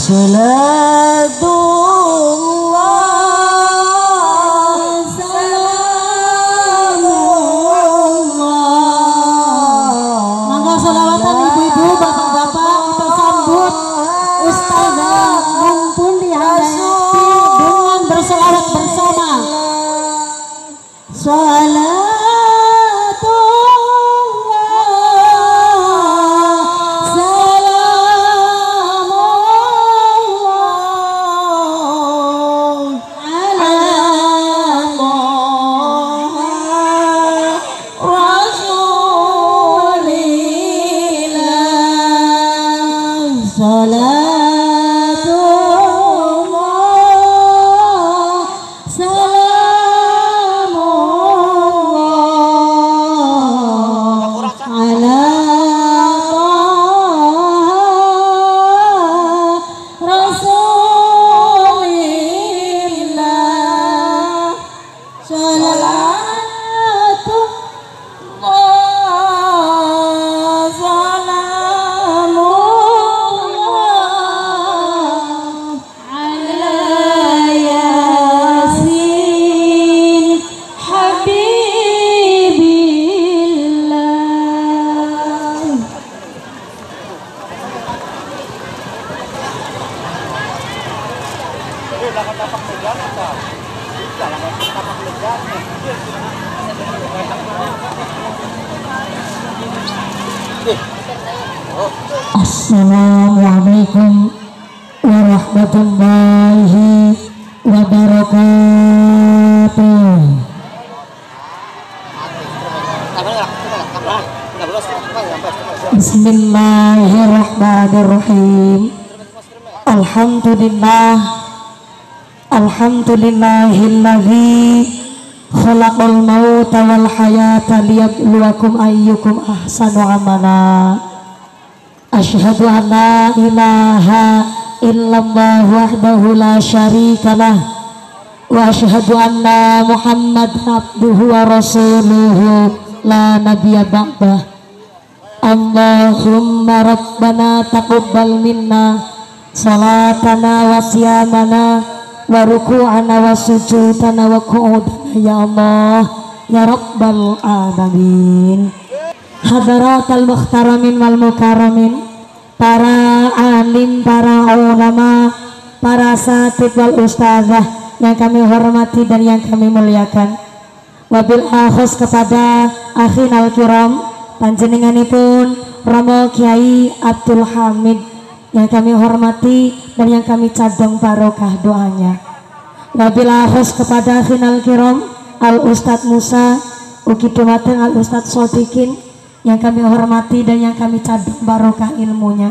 Salatullah salamullah. Mangga selawatan ibu-ibu, bapak-bapak kita sambut Ustazah mumpun dihayati dengan berselawat bersama. Assalamualaikum warahmatullahi wabarakatuh. Bismillahirrahmanirrahim. Alhamdulillahilladzi khalaqal mauta wal hayata liyabluwakum ayyukum ahsanu amala. Asyhadu an la ilaha illallah wahdahu la syarikalah wa asyhadu anna Muhammadan abduhu wa rasuluhu la nabiyya ba'dah. Allahumma rabbana taqabbal minna salatana wa siyamana wa ruku'ana wa sujudana wa qu'udana ya Allah ya rabbal alamin. Hadaratul mukhtaramin wal mukaramin, para alim, para ulama, para asatidz wal ustazah yang kami hormati dan yang kami muliakan. Wabil akhos kepada akhinal kiram panjenenganipun Romo Kiai Abdul Hamid yang kami hormati dan yang kami cadong barokah doanya. Wabil akhos kepada akhinal kiram Al Ustadz Musa ugi dumateng Al Ustadz Sodikin yang kami hormati dan yang kami cadong barokah ilmunya.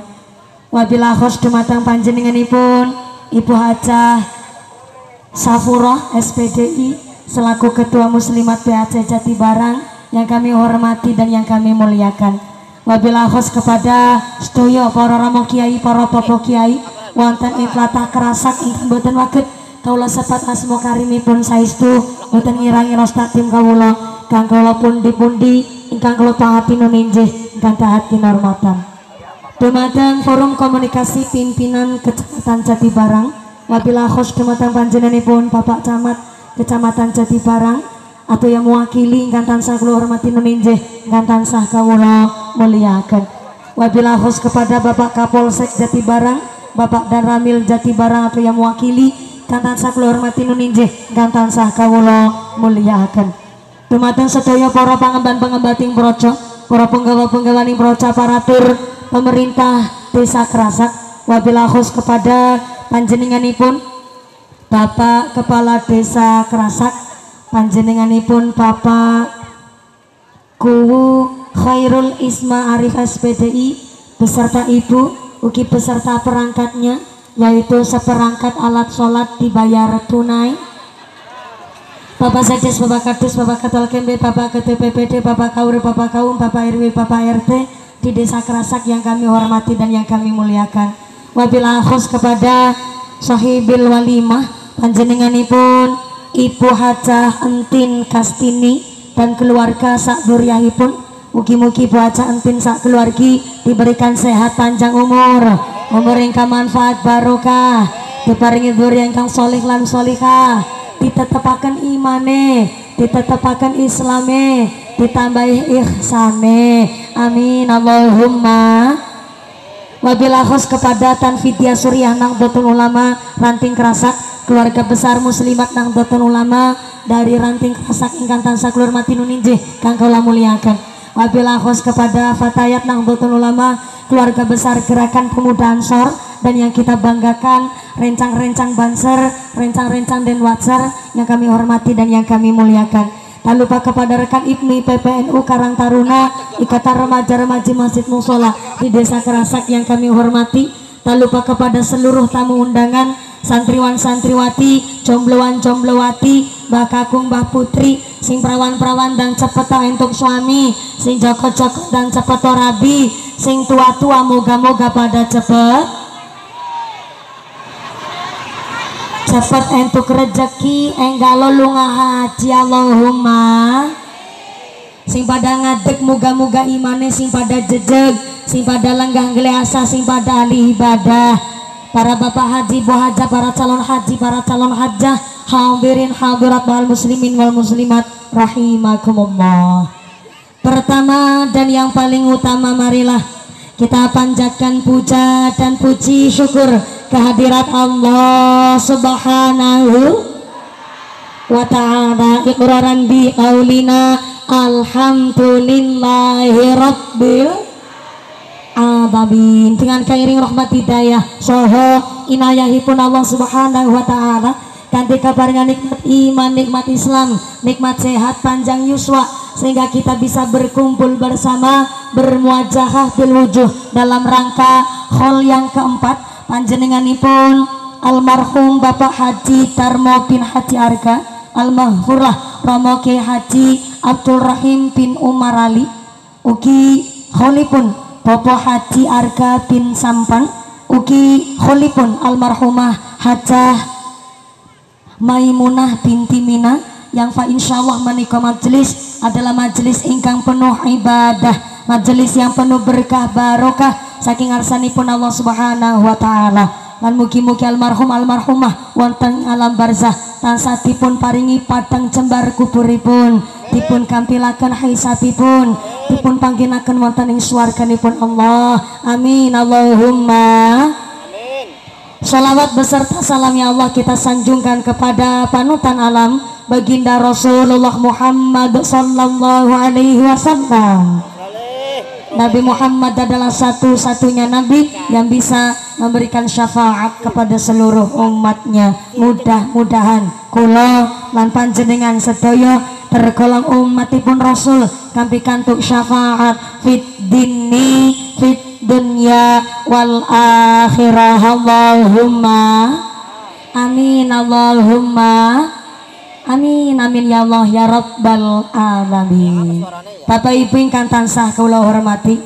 Wabil akhos dumateng panjenenganipun Ibu Hajah Safurah SPDI selaku Ketua Muslimat PAC Jatibarang yang kami hormati dan yang kami muliakan. Wabil akhos kepada sedaya para ramo kiai, para bapak kiai wonten ing tlatah Kerasak ingkang boten waget kawula sepat asma karimipun saestu boten ngirangi rostatim kawula kang kawula pundi-pundi ingkang kula pangati nuninjih ingkang taat kinurmatan. Dumateng forum komunikasi pimpinan Kecamatan Jatibarang, wabil akhos dumateng panjenenganipun Bapak Camat Kecamatan Jatibarang atau yang mewakili ingkang tansah kula hormati nuninjih ingkang tansah kawula muliaken. Wabil akhos kepada Bapak Kapolsek Jatibarang, Bapak Danramil Jatibarang atau yang mewakili ingkang tansah kula hormati nuninjih ingkang tansah kawula muliaken. Dumateng sedaya para pangemban-pengembating projo, para penggawa-penggawaning projo, aparatur pemerintah Desa Kerasak, wabil akhos kepada panjenenganipun Bapak Kepala Desa Kerasak, panjenenganipun Bapak Kuwu Khairul Isma Arif SPDI beserta Ibu ugi beserta perangkatnya, yaitu seperangkat alat sholat dibayar tunai. Bapak Sekdes, Bapak Kadus, Bapak Ketua KMB, Bapak Ketua PPD, Bapak Kaur, Bapak Kaum, Bapak RW, Bapak RT di Desa Kerasak yang kami hormati dan yang kami muliakan. Wabil akhos kepada Sahibil Walimah panjenenganipun Ibu Hajah Entin Kastini dan keluarga sak duriyahipun. Mugi-mugi Bu Hajah Entin sak keluargi diberikan sehat panjang umur, umur ingkang manfaat barokah, diparingi dzurriyyah ingkang sholih lan sholihah, ditetepaken imane, ditetepaken islame, ditambahi ihsane, amin Allahumma. Wabillahi khos kepada Tanfidiyah Suriah Nahdlatul Ulama Ranting Kerasak, keluarga besar muslimat Nahdlatul Ulama dari Ranting Kerasak ingkang tansah kula hormati nuninjih kang kula muliakan. Wabillahi khos kepada Fatayat Nahdlatul Ulama, keluarga besar Gerakan Pemuda Ansor, dan yang kita banggakan rencang-rencang Banser, rencang-rencang Denwatser yang kami hormati dan yang kami muliakan. Tak lupa kepada rekan IPMI PPNU Karang Taruna, Ikatan Remaja-Remaji Masjid Musola di Desa Kerasak yang kami hormati. Tak lupa kepada seluruh tamu undangan, santriwan-santriwati, jombloan-jomblowati, Mbah Kakung, Mbah Putri, sing perawan-perawan dan cepeta untuk suami, sing joko-joko dan cepeta rabi, sing tua-tua moga-moga pada cepet entuk rezeki enggalo lunga haji Allahumma. Sing pada ngadeg muga-muga imane sing pada jejeg, sing pada lenggah geleasa, sing pada ahli ibadah. Para bapak haji, bu hajah, para calon haji, para calon hajah, hadirin hadirat wal muslimin wal muslimat rahimakumullah. Pertama dan yang paling utama, marilah kita panjatkan puja dan puji syukur kehadirat Allah Subhanahu wa ta'ala, iqraran bi qaulina alhamdulillahi rabbil alamin. Dengan kairing rahmat hidayah saha inayahipun Allah Subhanahu wa ta'ala, kanthi kabarnya nikmat iman, nikmat Islam, nikmat sehat panjang yuswa, sehingga kita bisa berkumpul bersama, bermuajahah bil wujuh dalam rangka khol yang keempat panjenenganipun almarhum Bapak Haji Tarmo bin Haji Arga, almahfurlah Romo Kiai Haji Abdul Rahim bin Umar Ali, ugi kholipun Bapak Haji Arga bin Sampan, ugi kholipun almarhumah Hajah Maimunah binti Mina, yang fa insyaallah menika majelis adalah majelis ingkang penuh ibadah, majelis yang penuh berkah barokah saking ngarsanipun Allah Subhanahu wa ta'ala. Lan mugi-mugi almarhum almarhumah wonten alam barzah tansah dipun paringi padang jembar kuburipun, dipun kampilaken hisabipun, dipun pangginaken wonten ing swarganipun Allah, amin Allahumma. Salawat beserta salam ya Allah kita sanjungkan kepada panutan alam baginda Rasulullah Muhammad sallallahu alaihi wasallam. Nabi Muhammad adalah satu-satunya nabi yang bisa memberikan syafaat kepada seluruh umatnya. Mudah-mudahan kula lan panjenengan sedaya tergolong umatipun Rasul kampi kantuk syafaat fit dini fit dunya wal akhirah. Allahumma amin Allahumma amin amin ya Allah ya rabbal alamin. Bapak Ibu ingkang tansah kula hormati,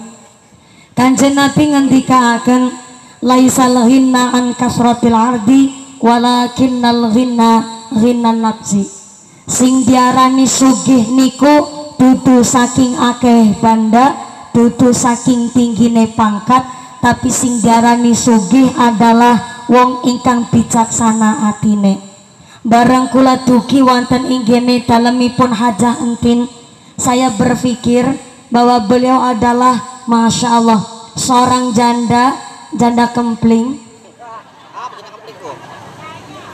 Kanjeng Nabi ngendikaaken laisal ghinna an kasratil ardi walakinnal ghinna ghinnan nafsi. Sing diarani sugih niku dudu saking akeh banda, dudu saking tinggine pangkat, tapi sing diarani sugih adalah wong ingkang bijaksana atine. Barang kula dugi wonten inggene dalemipun Hajah Entin, saya berpikir bahwa beliau adalah Masya Allah seorang janda kempling,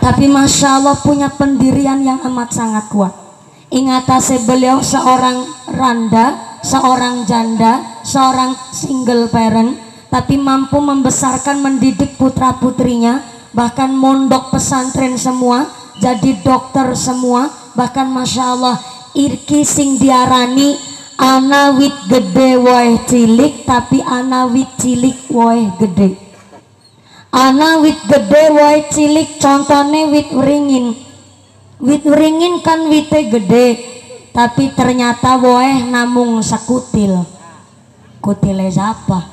tapi Masya Allah punya pendirian yang amat sangat kuat. Ingatase beliau seorang randa, seorang janda, seorang single parent, tapi mampu membesarkan mendidik putra putrinya, bahkan mondok pesantren semua, jadi dokter semua, bahkan Masya Allah irki sing diarani ana wit gede woeh cilik, tapi ana wit cilik woeh gede. Ana wit gede woeh cilik, contohnya wit wringin. Wit wringin kan wite gede, tapi ternyata woeh namung sekutil. Kutile siapa?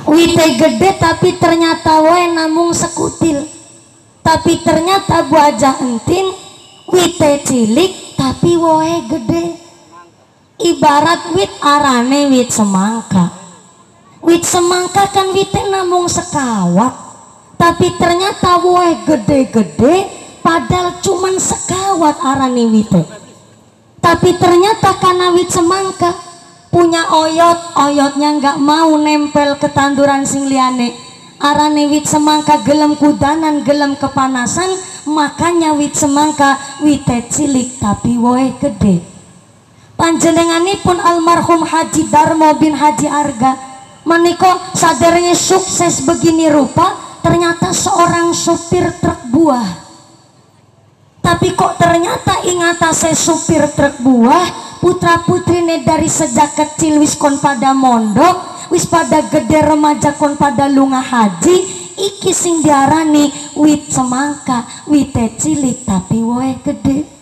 Wite gede tapi ternyata woeh namung sekutil. Tapi ternyata Bu Hajah Entin wite cilik tapi wohe gede, ibarat wit arane wit semangka. Wit semangka kan wite namung sekawat, tapi ternyata woe gede-gede padahal cuman sekawat arane wite. Tapi ternyata karena wit semangka punya oyotnya nggak mau nempel ke tanduran sing liyane, arane wit semangka gelem kudanan gelem kepanasan, makanya wit semangka wite cilik tapi woe gede. Panjenenganipun almarhum Haji Darmo bin Haji Arga meniko sadarnya sukses begini rupa, ternyata seorang supir truk buah. Tapi kok ternyata ingatase supir truk buah, putra putrine dari sejak kecil wis kon pada mondok, wis pada gede remaja kon pada lunga haji, iki sing diarani wit semangka, wite cilik tapi woe gede.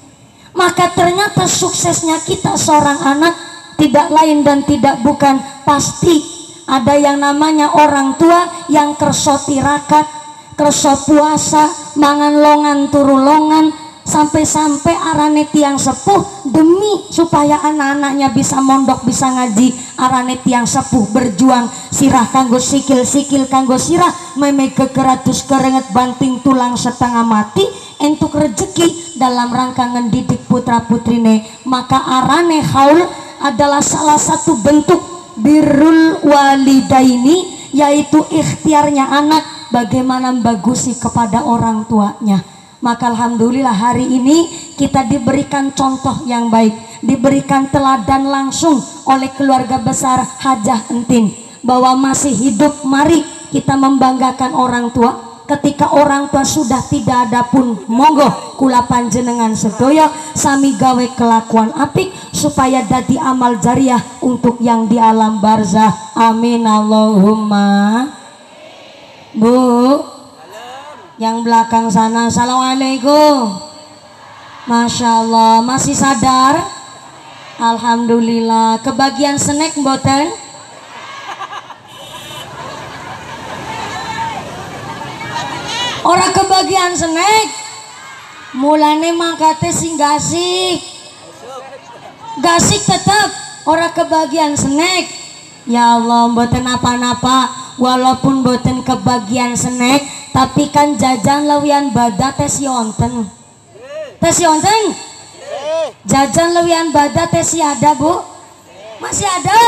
Maka ternyata suksesnya kita seorang anak tidak lain dan tidak bukan pasti ada yang namanya orang tua yang kerso tirakat, kerso puasa, mangan longan turu longan, sampai-sampai arane tiang sepuh demi supaya anak-anaknya bisa mondok bisa ngaji, arane tiang sepuh berjuang sirah kanggo sikil kanggo sirah meme kekeratus kerenget banting tulang setengah mati entuk rezeki dalam rangka ngendidik putra putrine. Maka arane haul adalah salah satu bentuk birrul walidaini, yaitu ikhtiarnya anak bagaimana membagusi kepada orang tuanya. Maka alhamdulillah hari ini kita diberikan contoh yang baik, diberikan teladan langsung oleh keluarga besar Hajah Entin bahwa masih hidup mari kita membanggakan orang tua. Ketika orang tua sudah tidak ada pun monggo kula panjenengan sedoyo sami gawe kelakuan apik supaya dadi amal jariah untuk yang di alam barzah. Amin Allahumma. Bu yang belakang sana, assalamualaikum. Masya Allah, masih sadar? Alhamdulillah. Kebagian snack mboten? Orang kebagian snack, mulane mangkate sing gasik tetap orang kebagian snack. Ya Allah, mboten apa-apa, walaupun mboten kebagian snack, tapi kan jajan lewian badat tes yonten. Tes yonten? Jajan lewian badat tes ada bu? Masih ada?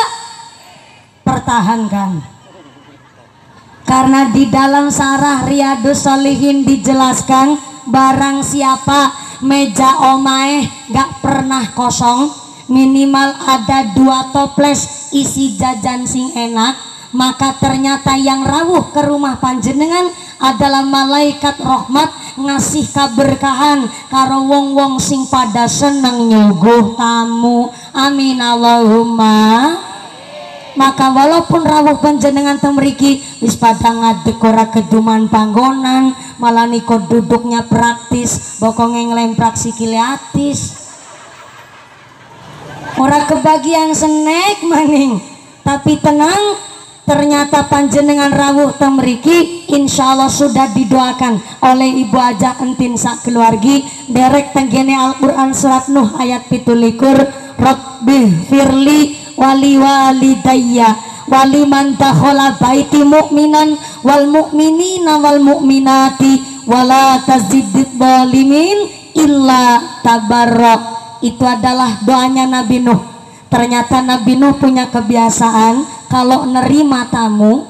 Pertahankan. Karena di dalam Sarah Riyadus Shalihin dijelaskan barang siapa meja omae gak pernah kosong, minimal ada 2 toples isi jajan sing enak, maka ternyata yang rawuh ke rumah panjenengan adalah malaikat rahmat ngasih keberkahan karo wong-wong sing pada seneng nyuguh tamu. Amin Allahumma. Maka walaupun rawuh panjenengan temriki wis pada ngadek ora keduman panggonan, malah niko duduknya praktis, bokongnya ngelemprak sikile atis. Ora kebagian snack maning, tapi tenang, ternyata panjenengan rawuh temriki insya Allah sudah didoakan oleh Ibu Hajah Entin sak keluargi derek tenggene Al-Quran surat Nuh ayat 17, Rabbi firli wali walidayya waliman dakhala baiti mu'minan wal mu'minina wal mu'minati wala tazidid zalimin illa tabarra. Itu adalah doanya Nabi Nuh. Ternyata Nabi Nuh punya kebiasaan kalau nerima tamu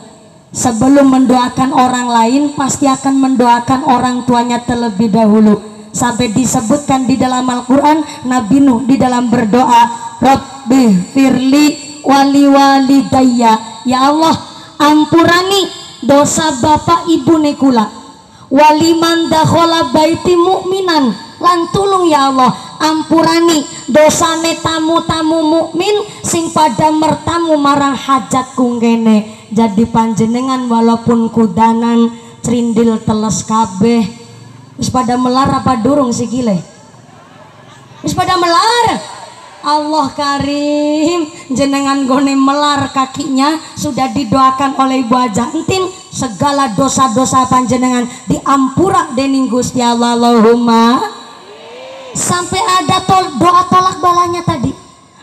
sebelum mendoakan orang lain pasti akan mendoakan orang tuanya terlebih dahulu. Sampai disebutkan di dalam Al-Quran Nabi Nuh di dalam berdoa, Rabbi firli wali walidayya, ya Allah ampurani dosa bapak ibu nekula, waliman dakhala baiti mu'minan, lan tulung ya Allah ampurani dosane tamu-tamu mukmin sing pada mertamu marang hajat kungkene. Jadi panjenengan walaupun kudanan cerindil teles kabeh wis pada melar apa durung sikile? Wis pada melar. Allah Karim, jenengan gone melar kakinya sudah didoakan oleh Ibu Hajah Entin, segala dosa-dosa panjenengan diampura dening Gusti Allah. Allahumma. Sampai ada doa tolak balanya tadi.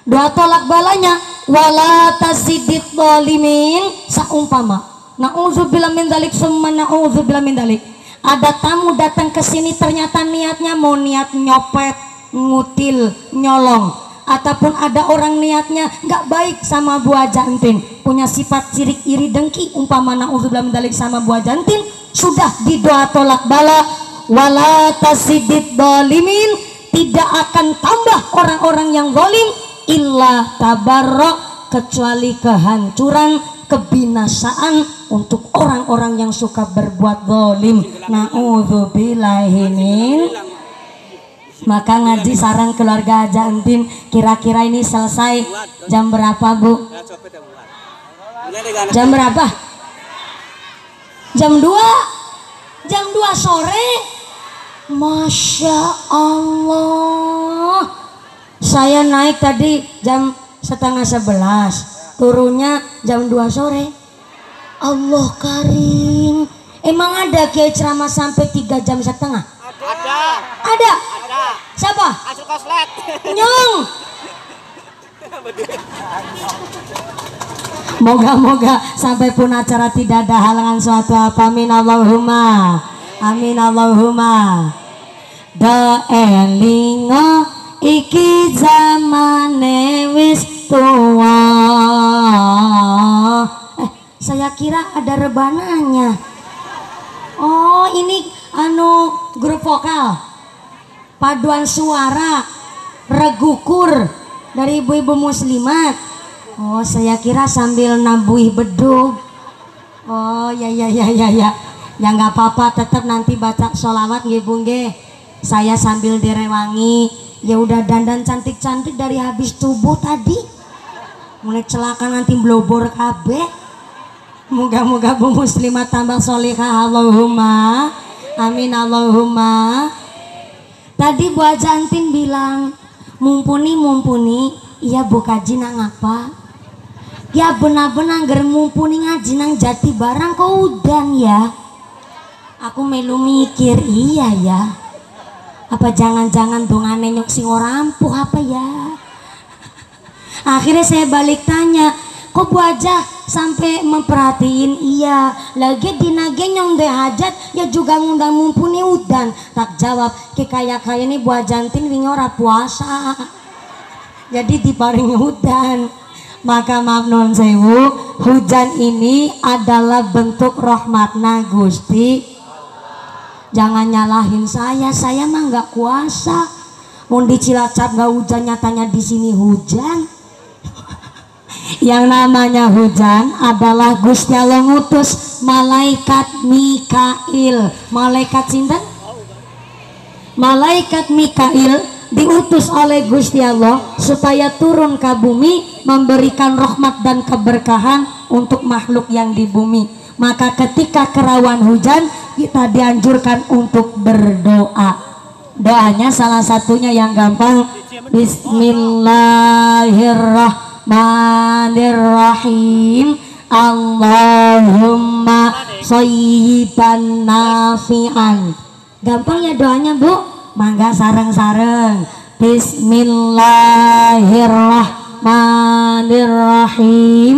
Doa tolak balanya wala tazidid zalimin. Saumpama naudzubillah min dzalik summa naudzubillah min dzalik, ada tamu datang ke sini ternyata niatnya mau niat nyopet, ngutil, nyolong, ataupun ada orang niatnya nggak baik sama buah jantin, punya sifat sirik, iri, dengki, umpama naudzubillah min dzalik sama buah jantin, sudah didoa tolak bala. Wala tazidid zalimin, tidak akan tambah orang-orang yang zalim illa tabarra, kecuali kehancuran, kebinasaan untuk orang-orang yang suka berbuat zalim. Naudzubillahi min. Maka ngaji sarang keluarga Haja Entin, kira-kira ini selesai jam berapa Bu? Jam berapa? Jam 2? Jam 2 sore? Masya Allah. Saya naik tadi jam 10:30, turunnya jam 2 sore. Allah karim. Emang ada kiai ceramah sampai 3,5 jam? Ada. Ada? Siapa? Asal koslet. Nyong. Moga-moga sampai pun acara tidak ada halangan suatu apa. Amin Allahumma. Amin Allahumma. Da elingo iki zamane wis tua. Saya kira ada rebananya. Oh, ini grup vokal paduan suara regukur dari ibu-ibu muslimat. Oh, saya kira sambil nabuih bedug. Oh, ya. Ya nggak apa-apa, tetap nanti baca sholawat nggih Bu nggih. Saya sambil direwangi. Ya udah dandan cantik-cantik dari habis tubuh tadi. Mulai celaka nanti blobor kabeh. Moga-moga Bu muslimat tambah solihah. Allahumma amin Allahumma. Tadi Bu Haja Entin bilang mumpuni. Iya Bu kaji nang apa? Ya benar-benar ger mumpuni ngaji nang jati barang kok udan ya. Aku melu mikir iya ya. Apa jangan-jangan dongane nyok sing ora ampuh apa ya? Akhirnya saya balik tanya, kok Bu Haja sampai memperhatiin? Iya, lagi dinage nyong de hajat ya juga ngundang mumpuni udan. Tak jawab, kayak ini Bu Haja Entin wingi ora puasa. Jadi diparingi hujan. Maka maaf non sewu, hujan ini adalah bentuk rahmatna Gusti. Jangan nyalahin saya mah nggak kuasa. Mau di Cilacap nggak hujan, nyatanya di sini hujan. Yang namanya hujan adalah Gusti Allah ngutus malaikat Mikail. Malaikat sinten? Malaikat Mikail diutus oleh Gusti Allah supaya turun ke bumi memberikan rahmat dan keberkahan untuk makhluk yang di bumi. Maka ketika kerawan hujan kita dianjurkan untuk berdoa. Doanya salah satunya yang gampang, Bismillahirrahmanirrahim. Allahumma shayyiban nafi'an. Gampang ya doanya Bu? Mangga sareng-sareng. Bismillahirrahmanirrahim.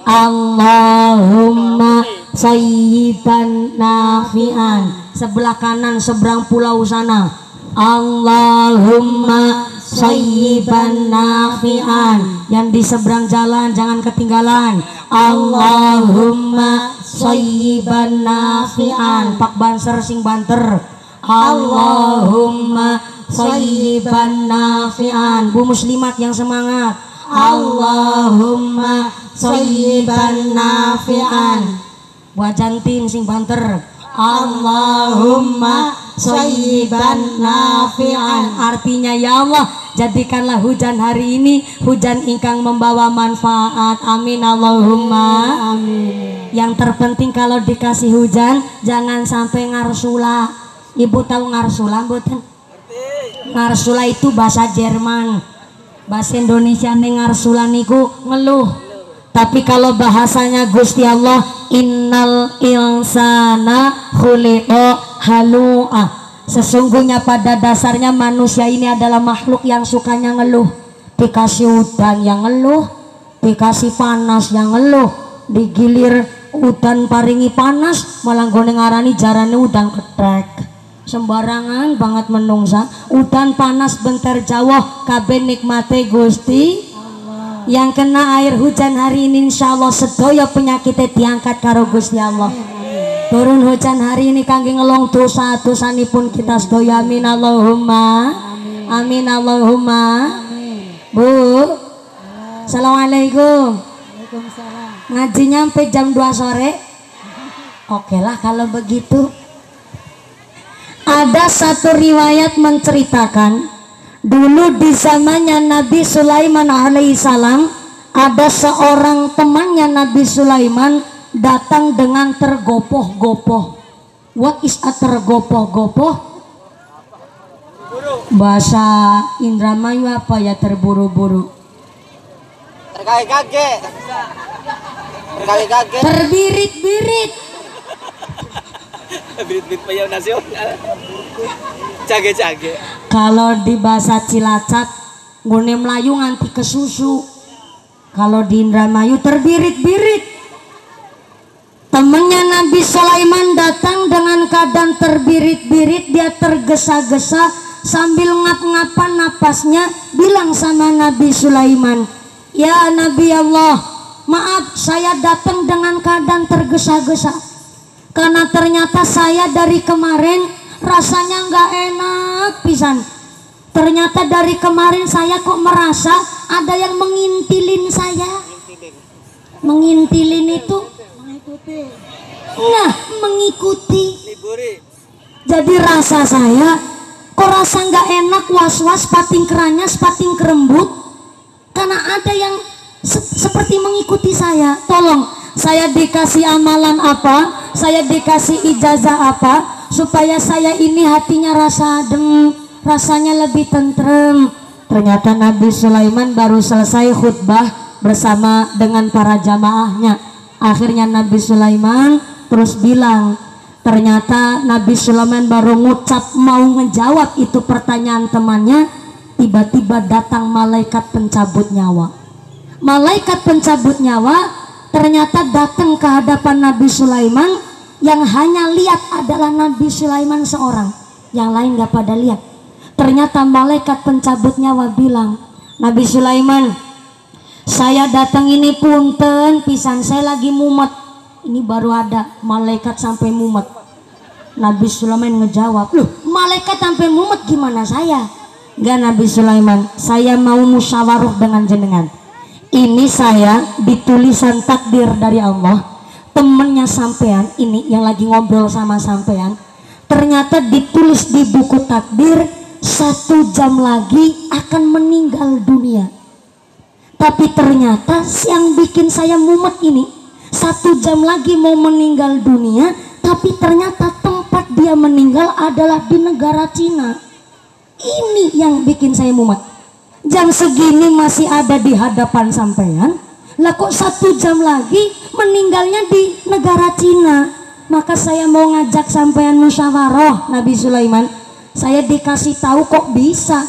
Allahumma shayyiban nafi'an. Sebelah kanan seberang pulau sana. Allahumma shayyiban nafi'an. Yang di seberang jalan jangan ketinggalan. Allahumma shayyiban nafi'an. Pak Banser sing banter. Allahumma shayyiban nafi'an. Bu muslimat yang semangat. Allahumma shayyiban nafi'an. Bu Haja Entin sing banter. Allahumma shayyiban nafi'an. Artinya ya Allah, jadikanlah hujan hari ini hujan ingkang membawa manfaat. Amin Allahumma amin. Yang terpenting kalau dikasih hujan jangan sampai ngarsula. Ibu tahu ngarsula mboten? Ngarsula itu bahasa Jerman. Bahasa Indonesia ning ngarsula niku ngeluh. Tapi kalau bahasanya Gusti Allah, innal insana khuliqa halu'a. Sesungguhnya pada dasarnya manusia ini adalah makhluk yang sukanya ngeluh. Dikasih hujan yang ngeluh, dikasih panas yang ngeluh, digilir udan paringi panas malah gone ngarani jarane udan ketek. Sembarangan banget menungsa, udan panas bentar jauh kabeh nikmate Gusti Allah. Yang kena air hujan hari ini insyaallah sedaya penyakitnya diangkat karo Gusti Allah. Turun hujan hari ini kangge ngelong dosa-dosanipun kita sedaya. Amin Allahumma amin Allahumma. Bu, assalamualaikum. Waalaikumsalam. Ngaji nyampe jam 2 sore. Oke lah kalau begitu. Ada satu riwayat menceritakan dulu di zamannya Nabi Sulaiman alaihissalam, ada seorang temannya Nabi Sulaiman datang dengan tergopoh-gopoh. What is a tergopoh-gopoh? Bahasa Indramayu apa ya? Terburu-buru, terkaget-kaget, terbirit-birit, birit-birit payah nasional, cage-cage. Kalau di bahasa Cilacap ngune Melayu nganti ke susu. Kalau di Indramayu terbirit-birit. Temannya Nabi Sulaiman datang dengan keadaan terbirit-birit, dia tergesa-gesa sambil ngap-ngapan napasnya, bilang sama Nabi Sulaiman, "Ya Nabi Allah, maaf saya datang dengan keadaan tergesa-gesa karena ternyata saya dari kemarin rasanya nggak enak pisan. Ternyata dari kemarin saya kok merasa ada yang mengintilin saya." Mengintilin itu nah mengikuti. Jadi rasa saya kok rasa nggak enak, was-was, pating keranyas, pating kerembut, karena ada yang seperti mengikuti saya. Tolong saya dikasih amalan apa, saya dikasih ijazah apa supaya saya ini hatinya rasa adem, rasanya lebih tentrem. Ternyata Nabi Sulaiman baru selesai khutbah bersama dengan para jamaahnya. Akhirnya Nabi Sulaiman terus bilang, ternyata Nabi Sulaiman baru ngucap mau ngejawab itu pertanyaan temannya, tiba-tiba datang malaikat pencabut nyawa. Malaikat pencabut nyawa ternyata datang ke hadapan Nabi Sulaiman. Yang hanya lihat adalah Nabi Sulaiman seorang, yang lain gak pada lihat. Ternyata malaikat pencabut nyawa bilang, "Nabi Sulaiman, saya datang ini punten pisan, saya lagi mumet." Ini baru ada malaikat sampai mumet. Nabi Sulaiman ngejawab, "Loh, malaikat sampai mumet gimana saya?" "Enggak Nabi Sulaiman, saya mau musyawarah dengan jenengan. Ini saya ditulisan takdir dari Allah. Temennya sampean ini yang lagi ngobrol sama sampean, ternyata ditulis di buku takdir 1 jam lagi akan meninggal dunia. Tapi ternyata yang bikin saya mumet ini 1 jam lagi mau meninggal dunia, tapi ternyata tempat dia meninggal adalah di negara Cina. Ini yang bikin saya mumet. Jam segini masih ada di hadapan sampean, lah kok 1 jam lagi meninggalnya di negara Cina. Maka saya mau ngajak sampean musyawarah Nabi Sulaiman. Saya dikasih tahu kok bisa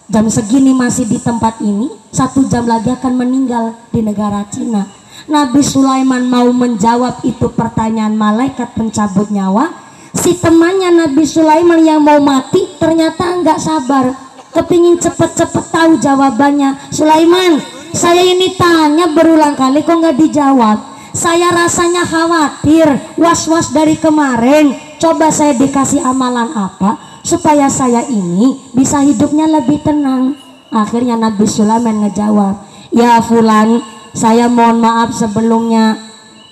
jam segini masih di tempat ini, 1 jam lagi akan meninggal di negara Cina." Nabi Sulaiman mau menjawab itu pertanyaan malaikat pencabut nyawa. Si temannya Nabi Sulaiman yang mau mati ternyata nggak sabar, kepingin cepet-cepet tahu jawabannya. "Sulaiman, saya ini tanya berulang kali kok nggak dijawab. Saya rasanya khawatir, was-was dari kemarin. Coba saya dikasih amalan apa supaya saya ini bisa hidupnya lebih tenang." Akhirnya Nabi Sulaiman ngejawab, "Ya fulan, saya mohon maaf sebelumnya.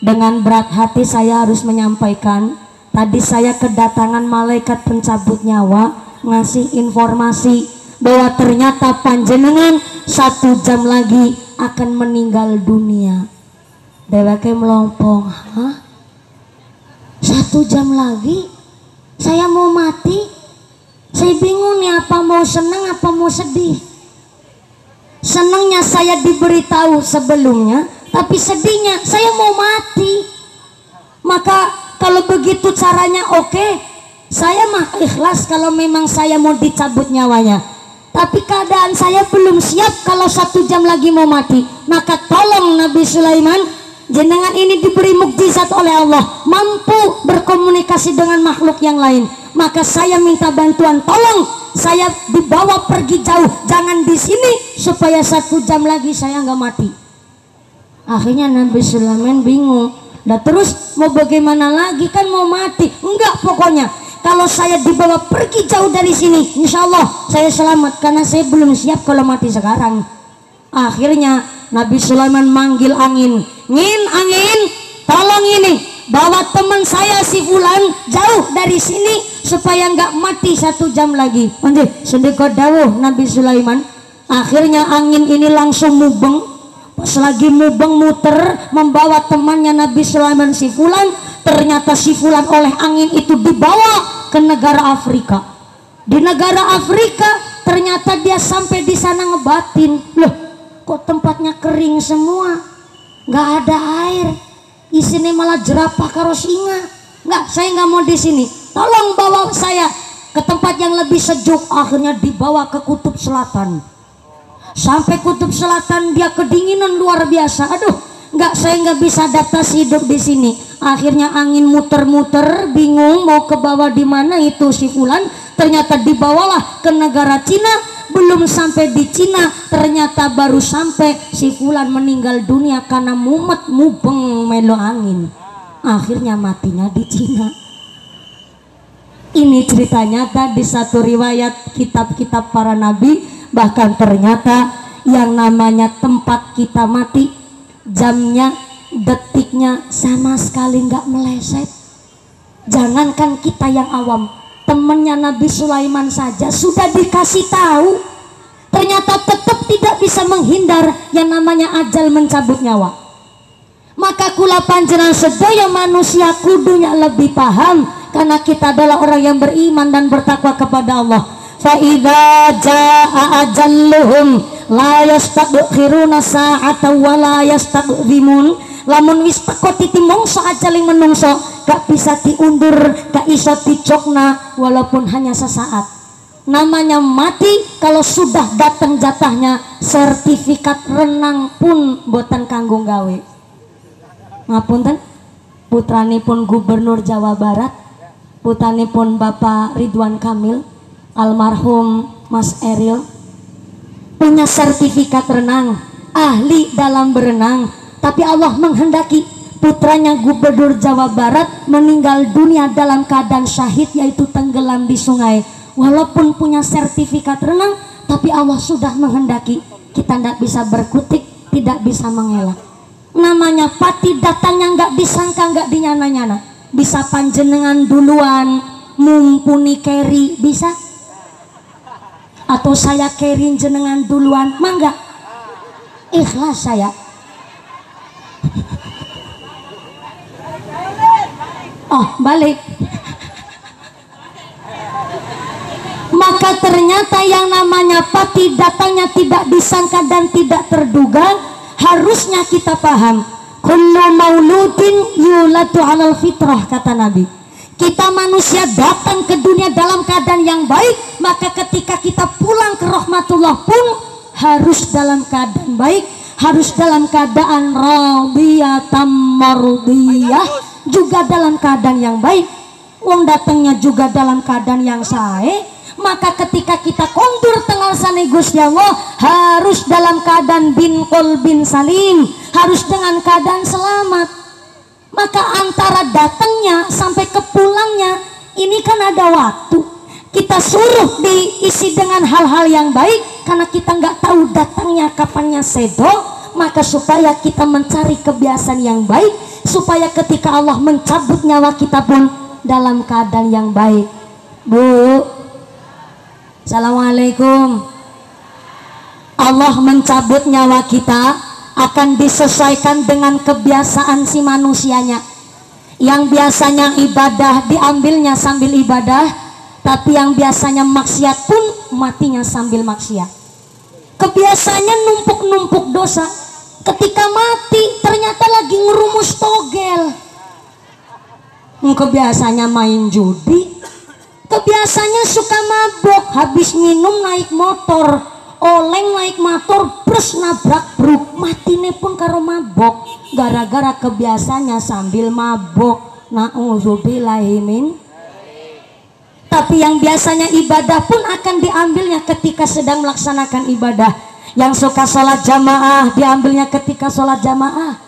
Dengan berat hati saya harus menyampaikan, tadi saya kedatangan malaikat pencabut nyawa ngasih informasi bahwa ternyata panjenengan 1 jam lagi akan meninggal dunia." Deweke melompong, "Hah? 1 jam lagi? Saya mau mati?" Saya bingung nih, apa mau senang apa mau sedih. Senangnya saya diberitahu sebelumnya, tapi sedihnya saya mau mati. Maka kalau begitu caranya oke, saya mah ikhlas kalau memang saya mau dicabut nyawanya. Tapi keadaan saya belum siap kalau 1 jam lagi mau mati. Maka tolong Nabi Sulaiman, jenengan ini diberi mukjizat oleh Allah, mampu berkomunikasi dengan makhluk yang lain. Maka saya minta bantuan, tolong saya dibawa pergi jauh, jangan di sini, supaya 1 jam lagi saya nggak mati. Akhirnya Nabi Sulaiman bingung. Nah terus mau bagaimana lagi, kan mau mati. Enggak, pokoknya kalau saya dibawa pergi jauh dari sini, insya Allah saya selamat, karena saya belum siap kalau mati sekarang. Akhirnya Nabi Sulaiman manggil angin, angin, tolong ini bawa teman saya si Fulan jauh dari sini supaya nggak mati 1 jam lagi. Sendiko dawuh Nabi Sulaiman. Akhirnya angin ini langsung mubeng. Pas lagi mubeng muter membawa temannya Nabi Sulaiman si Fulan, ternyata si Fulan oleh angin itu dibawa ke negara Afrika. Di negara Afrika ternyata dia sampai di sana ngebatin, loh kok tempatnya kering semua, nggak ada air, isinya malah jerapah karo singa. Nggak, saya nggak mau di sini, tolong bawa saya ke tempat yang lebih sejuk. Akhirnya dibawa ke kutub selatan. Sampai kutub selatan dia kedinginan luar biasa. Aduh, saya nggak bisa adaptasi hidup di sini. Akhirnya angin muter-muter, bingung mau ke bawah di mana itu si Fulan. Ternyata dibawalah ke negara Cina. Belum sampai di Cina, ternyata baru sampai si Fulan meninggal dunia karena mumet mubeng melo angin. Akhirnya matinya di Cina. Ini cerita nyata di satu riwayat kitab-kitab para nabi. Bahkan ternyata yang namanya tempat kita mati, jamnya, detiknya sama sekali nggak meleset. Jangankan kita yang awam, temennya Nabi Sulaiman saja sudah dikasih tahu, ternyata tetap tidak bisa menghindar yang namanya ajal mencabut nyawa. Maka kula panjenengan sedaya manusia kudunya lebih paham, karena kita adalah orang yang beriman dan bertakwa kepada Allah. Fa'idha ja'a ajalluhum la yastaqkhiruna sa'atan wa la yastaqdimun. Lamun wis teko titi mongso ajaling menungso, gak bisa diundur, gak iso dicokna walaupun hanya sesaat. Namanya mati, kalau sudah datang jatahnya, sertifikat renang pun boten kanggo gawe. Ngapunten, putranipun Gubernur Jawa Barat, putranipun Bapak Ridwan Kamil, almarhum Mas Eril, punya sertifikat renang, ahli dalam berenang. Tapi Allah menghendaki putranya Gubernur Jawa Barat meninggal dunia dalam keadaan syahid, yaitu tenggelam di sungai. Walaupun punya sertifikat renang, tapi Allah sudah menghendaki, kita tidak bisa berkutik, tidak bisa mengelak. Namanya pati datangnya nggak disangka, nggak dinyana-nyana. Bisa panjenengan duluan mumpuni keri, bisa? Atau saya kerin jenengan duluan, mangga, ikhlas saya. Oh balik. Maka ternyata yang namanya pati datangnya tidak disangka dan tidak terduga. Harusnya kita paham, kullu mauludin yuladu alal fitrah, kata Nabi. Kita manusia datang ke dunia dalam keadaan yang baik, maka ketika kita pulang ke rahmatullah pun harus dalam keadaan baik, harus dalam keadaan radiyatan mardiyah, juga dalam keadaan yang baik. Wong datangnya juga dalam keadaan yang sae, maka ketika kita kondur tengah sani Gusti Allah harus dalam keadaan bin qalbin salim, harus dengan keadaan selamat. Maka antara datangnya sampai ke pulangnya ini kan ada waktu. Kita suruh diisi dengan hal-hal yang baik, karena kita nggak tahu datangnya kapannya sedo. Maka supaya kita mencari kebiasaan yang baik, supaya ketika Allah mencabut nyawa kita pun dalam keadaan yang baik. Bu, assalamualaikum. Allah mencabut nyawa kita akan disesuaikan dengan kebiasaan si manusianya. Yang biasanya ibadah diambilnya sambil ibadah, tapi yang biasanya maksiat pun matinya sambil maksiat. Kebiasaannya numpuk-numpuk dosa, ketika mati ternyata lagi ngerumus togel. Kebiasaannya main judi, kebiasaannya suka mabok, habis minum naik motor, oleng naik motor, terus nabrak buruk, matine pun karo mabok gara-gara kebiasaannya sambil mabok. Na'udzubillahimin. Tapi yang biasanya ibadah pun akan diambilnya ketika sedang melaksanakan ibadah. Yang suka sholat jamaah diambilnya ketika sholat jamaah.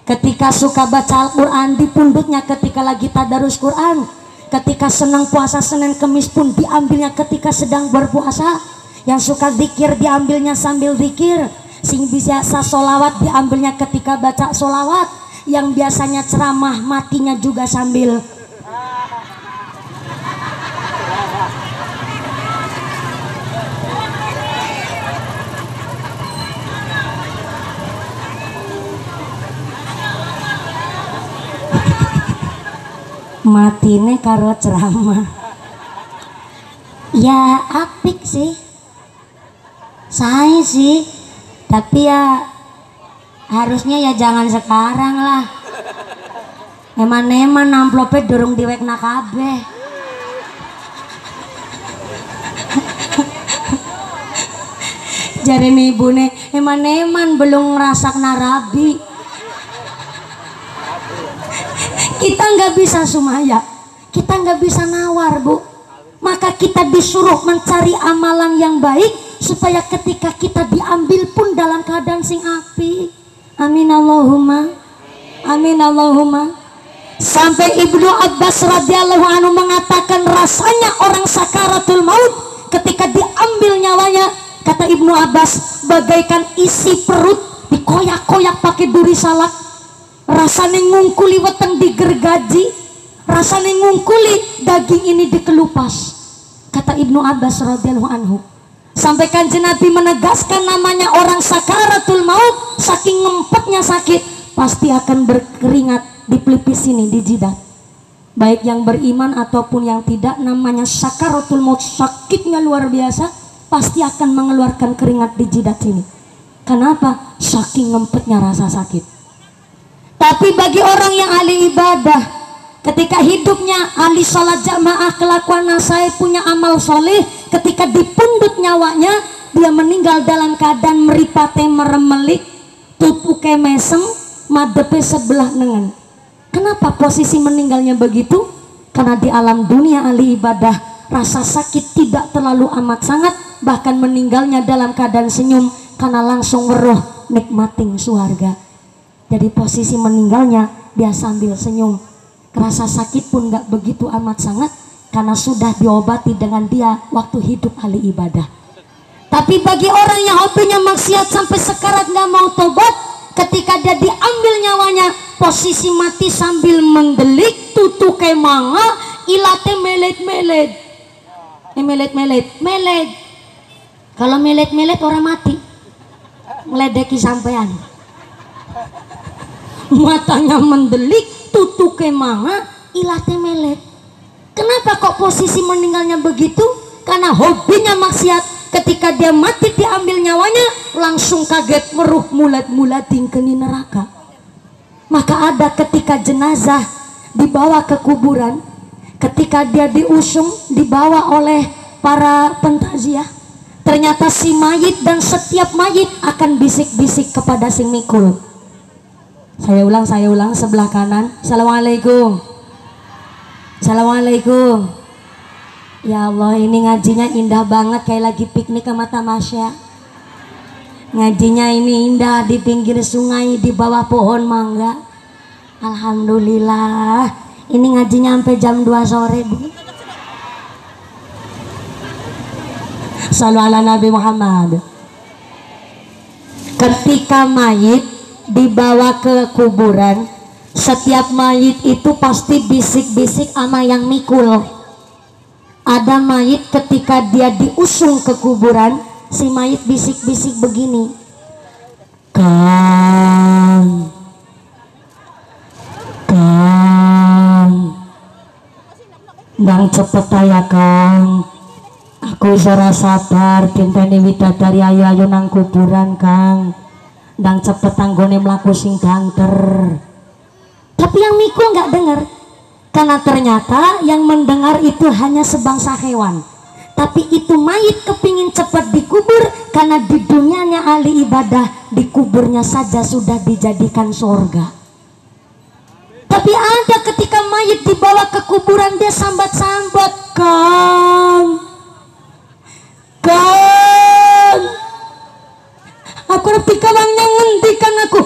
Ketika suka baca Al-Quran dipundutnya ketika lagi tadarus Quran. Ketika senang puasa Senin Kemis pun diambilnya ketika sedang berpuasa. Yang suka zikir diambilnya sambil zikir. Sing biasa solawat diambilnya ketika baca solawat. Yang biasanya ceramah matinya juga sambil. Matine karo ceramah. Ya apik sih, saya sih, tapi ya harusnya ya jangan sekarang lah. Eman-eman amplopnya durung diwekna kabeh. Jarene ibune eman-eman belum ngerasakna rabi. Kita nggak bisa sumaya, kita nggak bisa nawar, Bu. Maka kita disuruh mencari amalan yang baik supaya ketika kita diambil pun dalam keadaan sing api. Amin Allahumma, amin Allahumma. Sampai Ibnu Abbas radhiyallahu anhu mengatakan rasanya orang sakaratul maut ketika diambil nyawanya, kata Ibnu Abbas, bagaikan isi perut dikoyak-koyak pakai duri salak. Rasanya ngungkuli weteng digergaji, rasanya ngungkuli daging ini dikelupas, kata Ibnu Abbas radhiyallahu anhu. Sampai Kanjeng Nabi menegaskan namanya orang sakaratul maut, saking ngempetnya sakit pasti akan berkeringat di pelipis ini, di jidat. Baik yang beriman ataupun yang tidak, namanya sakaratul maut, sakitnya luar biasa, pasti akan mengeluarkan keringat di jidat sini. Kenapa? Saking ngempetnya rasa sakit. Tapi bagi orang yang ahli ibadah, ketika hidupnya ahli sholat jamaah, kelakuan saya punya amal soleh, ketika dipundut nyawanya, dia meninggal dalam keadaan meripate meremelik, tupuke mesem, madepe sebelah nengen. Kenapa posisi meninggalnya begitu? Karena di alam dunia ahli ibadah, rasa sakit tidak terlalu amat sangat, bahkan meninggalnya dalam keadaan senyum, karena langsung weruh nikmating surga. Jadi posisi meninggalnya dia sambil senyum, rasa sakit pun gak begitu amat sangat karena sudah diobati dengan dia waktu hidup ahli ibadah. Tapi bagi orang yang hobinya maksiat sampai sekarat gak mau tobat, ketika dia diambil nyawanya, posisi mati sambil mendelik, tutuke manga, ilate melet-melet, melet. Kalau melet-melet orang mati, meledeki sampean. Matanya mendelik, tutuke manga, ilate melet. Kenapa kok posisi meninggalnya begitu? Karena hobinya maksiat. Ketika dia mati diambil nyawanya, langsung kaget meruh mulat-mulat tingkeni neraka. Maka ada ketika jenazah dibawa ke kuburan, ketika dia diusung, dibawa oleh para pentaziah, ternyata si mayit dan setiap mayit akan bisik-bisik kepada si mikul. Saya ulang, sebelah kanan. Assalamualaikum. Assalamualaikum. Ya Allah, ini ngajinya indah banget, kayak lagi piknik sama tamasya. Ngajinya ini indah di pinggir sungai, di bawah pohon mangga. Alhamdulillah. Ini ngajinya sampai jam 2 sore, Bu. Shallu ala Nabi Muhammad. Ketika mayit dibawa ke kuburan, setiap mayit itu pasti bisik-bisik sama yang mikul. Ada mayit ketika dia diusung ke kuburan, si mayit bisik-bisik begini, Kang, Bang cepet ya Kang, aku ora sabar dinteni widadari ayu-ayu nang kuburan Kang. Dan cepet tanggone melaku sing banter. Tapi yang mikul nggak dengar, karena ternyata yang mendengar itu hanya sebangsa hewan. Tapi itu mayit kepingin cepat dikubur karena di dunianya ahli ibadah di kuburnya saja sudah dijadikan surga. Tapi ada ketika mayit dibawa ke kuburan dia sambat-sambat, Kang, aku repika bangnya ngendikan aku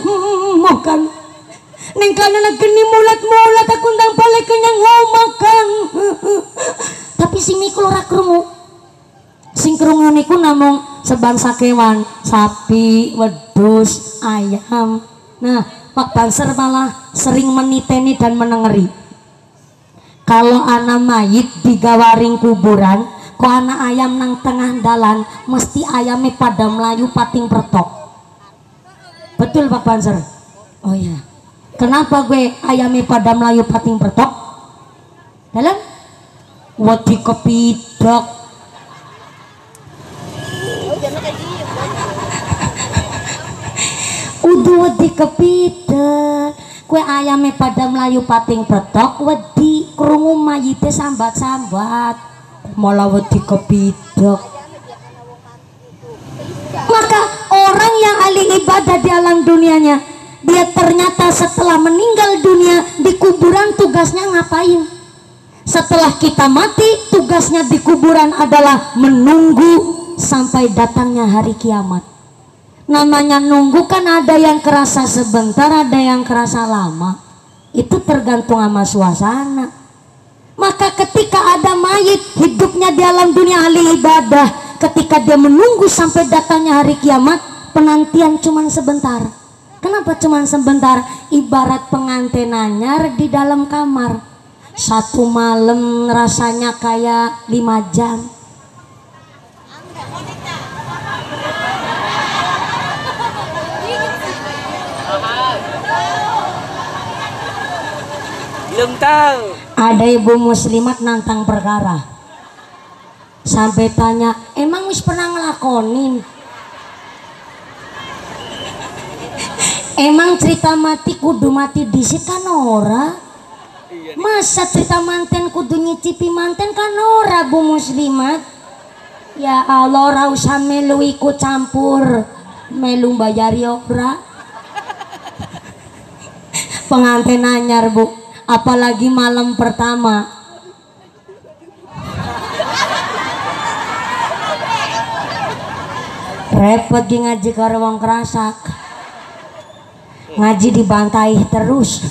makan. Neng kana geni mulat-mulat aku ndang balik kenyang makan. Tapi sing mikul ora krungu. Sing krungu niku namung sebangsa kewan, sapi, wedhus, ayam. Nah, Pak Banser malah sering meniteni dan menengeri. Kalau anak mayit digawaring kuburan, kok anak ayam nang tengah dalan, mesti ayamnya pada melayu pating pertok. Betul Pak Banser? Oh iya. Kenapa gue ayamnya pada melayu pating pertok? Dalam wedi kepidok. Udah wedi kepidok. Gue ayamnya pada melayu pating pertok, wedi krungu mayite sambat-sambat. Malah wedi kepidok. Maka orang yang ahli ibadah di alam dunianya, dia ternyata setelah meninggal dunia di kuburan tugasnya ngapain? Setelah kita mati, tugasnya di kuburan adalah menunggu sampai datangnya hari kiamat. Namanya nunggu kan ada yang kerasa sebentar, ada yang kerasa lama. Itu tergantung sama suasana. Maka ketika ada mayit hidupnya di alam dunia ahli ibadah, ketika dia menunggu sampai datangnya hari kiamat, penantian cuman sebentar. Kenapa cuman sebentar? Ibarat pengantin anyar di dalam kamar, satu malam rasanya kayak 5 jam. Belum tahu. Ada ibu muslimat nantang perkara, sampai tanya, emang wis pernah ngelakonin? Emang cerita mati kudu mati disit kan ora? Masa cerita manten kudu nyicipi manten kan ora bu muslimat? Ya Allah, ora usah melu ikut campur, melu bayari ora. Pengantin anyar bu, apalagi malam pertama. Repot di ngaji karo wong kerasak. Ngaji dibantai terus.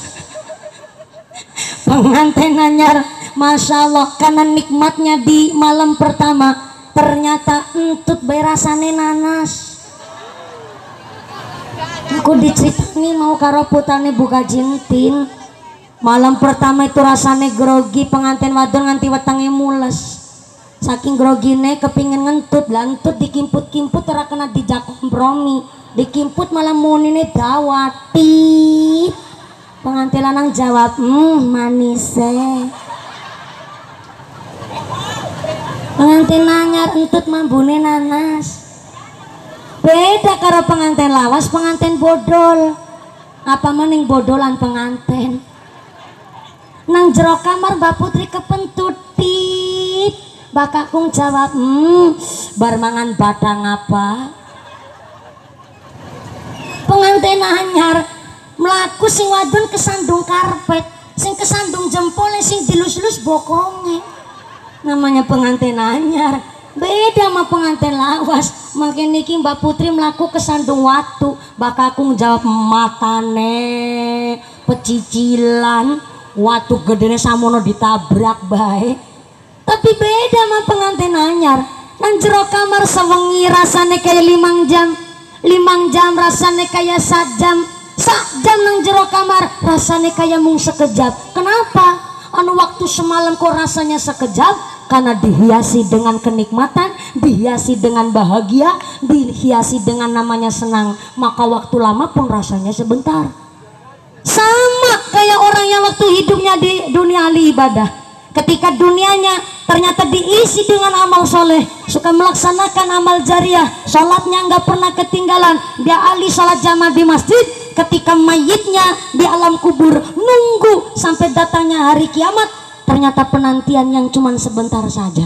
Pengantin anyar, masya Allah, karena nikmatnya di malam pertama, ternyata entut berasane nanas. Aku diceritani mau karo putane buka jintin. Malam pertama itu rasane grogi, pengantin wadon nganti wetenge mules. Saking grogine kepingin ngentut, lantut dikimput-kimput ora kena dijak kompromi. Dikimput malah munine dawati. Pengantin lanang jawab, manis. Pengantin anyar entut mambune nanas. Beda karo pengantin lawas, pengantin bodol. Apa maning bodolan pengantin. Nang jero kamar Mbak Putri kepentutit. Bakakung jawab, bar mangan badang apa? Pengantin anyar melaku sing wadon kesandung karpet, sing kesandung jempolnya, sing dilus-lus bokongnya. Namanya pengantin anyar. Beda sama pengantin lawas. Makin niki Mbak Putri melaku kesandung watu, bakakung jawab matane pecicilan, watu gedene samono ditabrak bae. Tapi beda sama pengantin anyar. Nang jero kamar sewengi rasane kayak 5 jam. 5 jam rasane kayak 1 jam. 1 jam nang jero kamar rasane kayak mung sekejap. Kenapa? Anu waktu semalam kok rasanya sekejap? Karena dihiasi dengan kenikmatan, dihiasi dengan bahagia, dihiasi dengan namanya senang. Maka waktu lama pun rasanya sebentar. Sama kayak orang yang waktu hidupnya di dunia ahli ibadah. Ketika dunianya ternyata diisi dengan amal soleh, suka melaksanakan amal jariah, sholatnya nggak pernah ketinggalan, dia ahli sholat jamaah di masjid. Ketika mayitnya di alam kubur nunggu sampai datangnya hari kiamat, ternyata penantian yang cuma sebentar saja.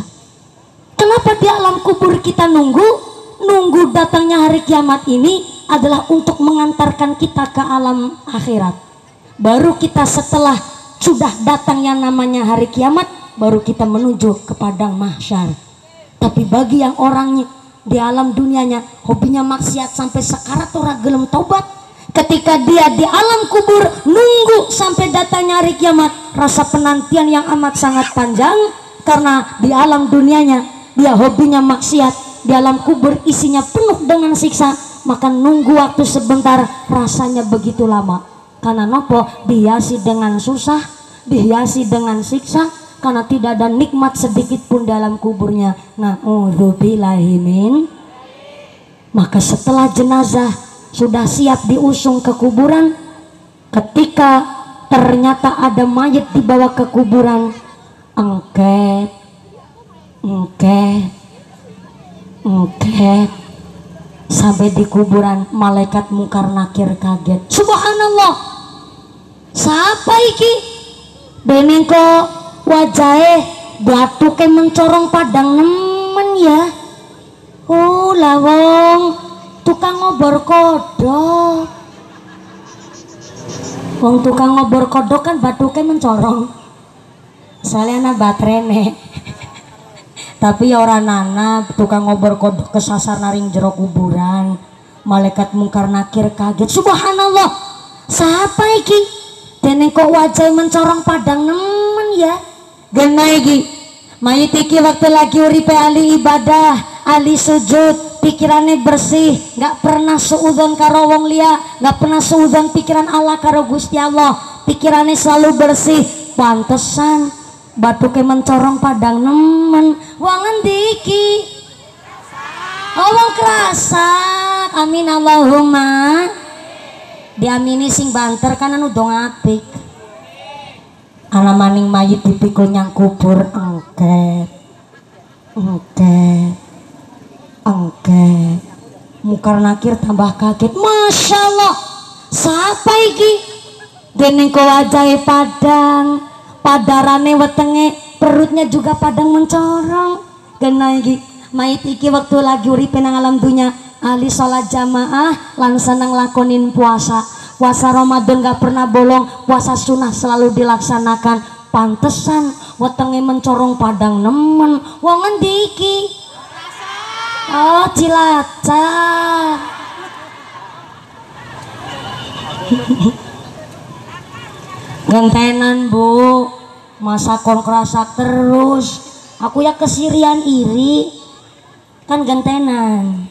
Kenapa di alam kubur kita nunggu datangnya hari kiamat ini? adalah untuk mengantarkan kita ke alam akhirat. Baru kita setelah sudah datang yang namanya hari kiamat, baru kita menuju ke padang mahsyar. Tapi bagi yang orangnya di alam dunianya hobinya maksiat sampai sekarat ora gelem taubat, ketika dia di alam kubur nunggu sampai datangnya hari kiamat, rasa penantian yang amat sangat panjang. Karena di alam dunianya dia hobinya maksiat, di alam kubur isinya penuh dengan siksa, maka nunggu waktu sebentar rasanya begitu lama. Karena nopo? Dihiasi dengan susah, dihiasi dengan siksa, karena tidak ada nikmat sedikit pun dalam kuburnya. Na'udzubillahi min. Maka setelah jenazah sudah siap diusung ke kuburan, ketika ternyata ada mayat dibawa ke kuburan, engket sampai di kuburan, malaikat mungkar nakir kaget. Subhanallah, siapa iki? Benengko wajahe batuke mencorong padang nemen ya. Oh lawong tukang ngobor kodok. Wong tukang ngobor kodok kan batuke mencorong. Soalnya ana baterene. Tapi ya orang nana tukang ngobor kodok kesasar naring jero kuburan. Malaikat mungkar nakir kaget. Subhanallah, siapa iki? Dene kok wajah mencorong padang nemen ya. Gena iki mayit iki waktu lagi uripe ahli ibadah, ahli sujud, pikirannya bersih, nggak pernah suudzon karo wong liya, nggak pernah suudzon pikiran Allah karo Gusti Allah, pikirannya selalu bersih. Pantesan batuke mencorong padang nemen. Wong endi iki? Oh wong Kerasak. Amin Allahumma. Diamini sing banter kan anu dong apik. Ana maning mayit dipikul nyang kubur, engket. Mungkar nakir tambah kaget. Masya Allah, siapa iki? Deneng ko wajahe padang, padarane wetenge, perutnya juga padang mencorong. Gena iki mayit iki waktu lagi uripe nang alam dunya, ahli sholat jamaah lan seneng lakonin puasa. Puasa Ramadan gak pernah bolong, puasa sunnah selalu dilaksanakan. Pantesan wetenge mencorong padang nemen. Wong endi iki? Oh Cilacap. Gentenan bu, masa kon Kerasak terus. Aku ya kesirian iri. Kan gentenan.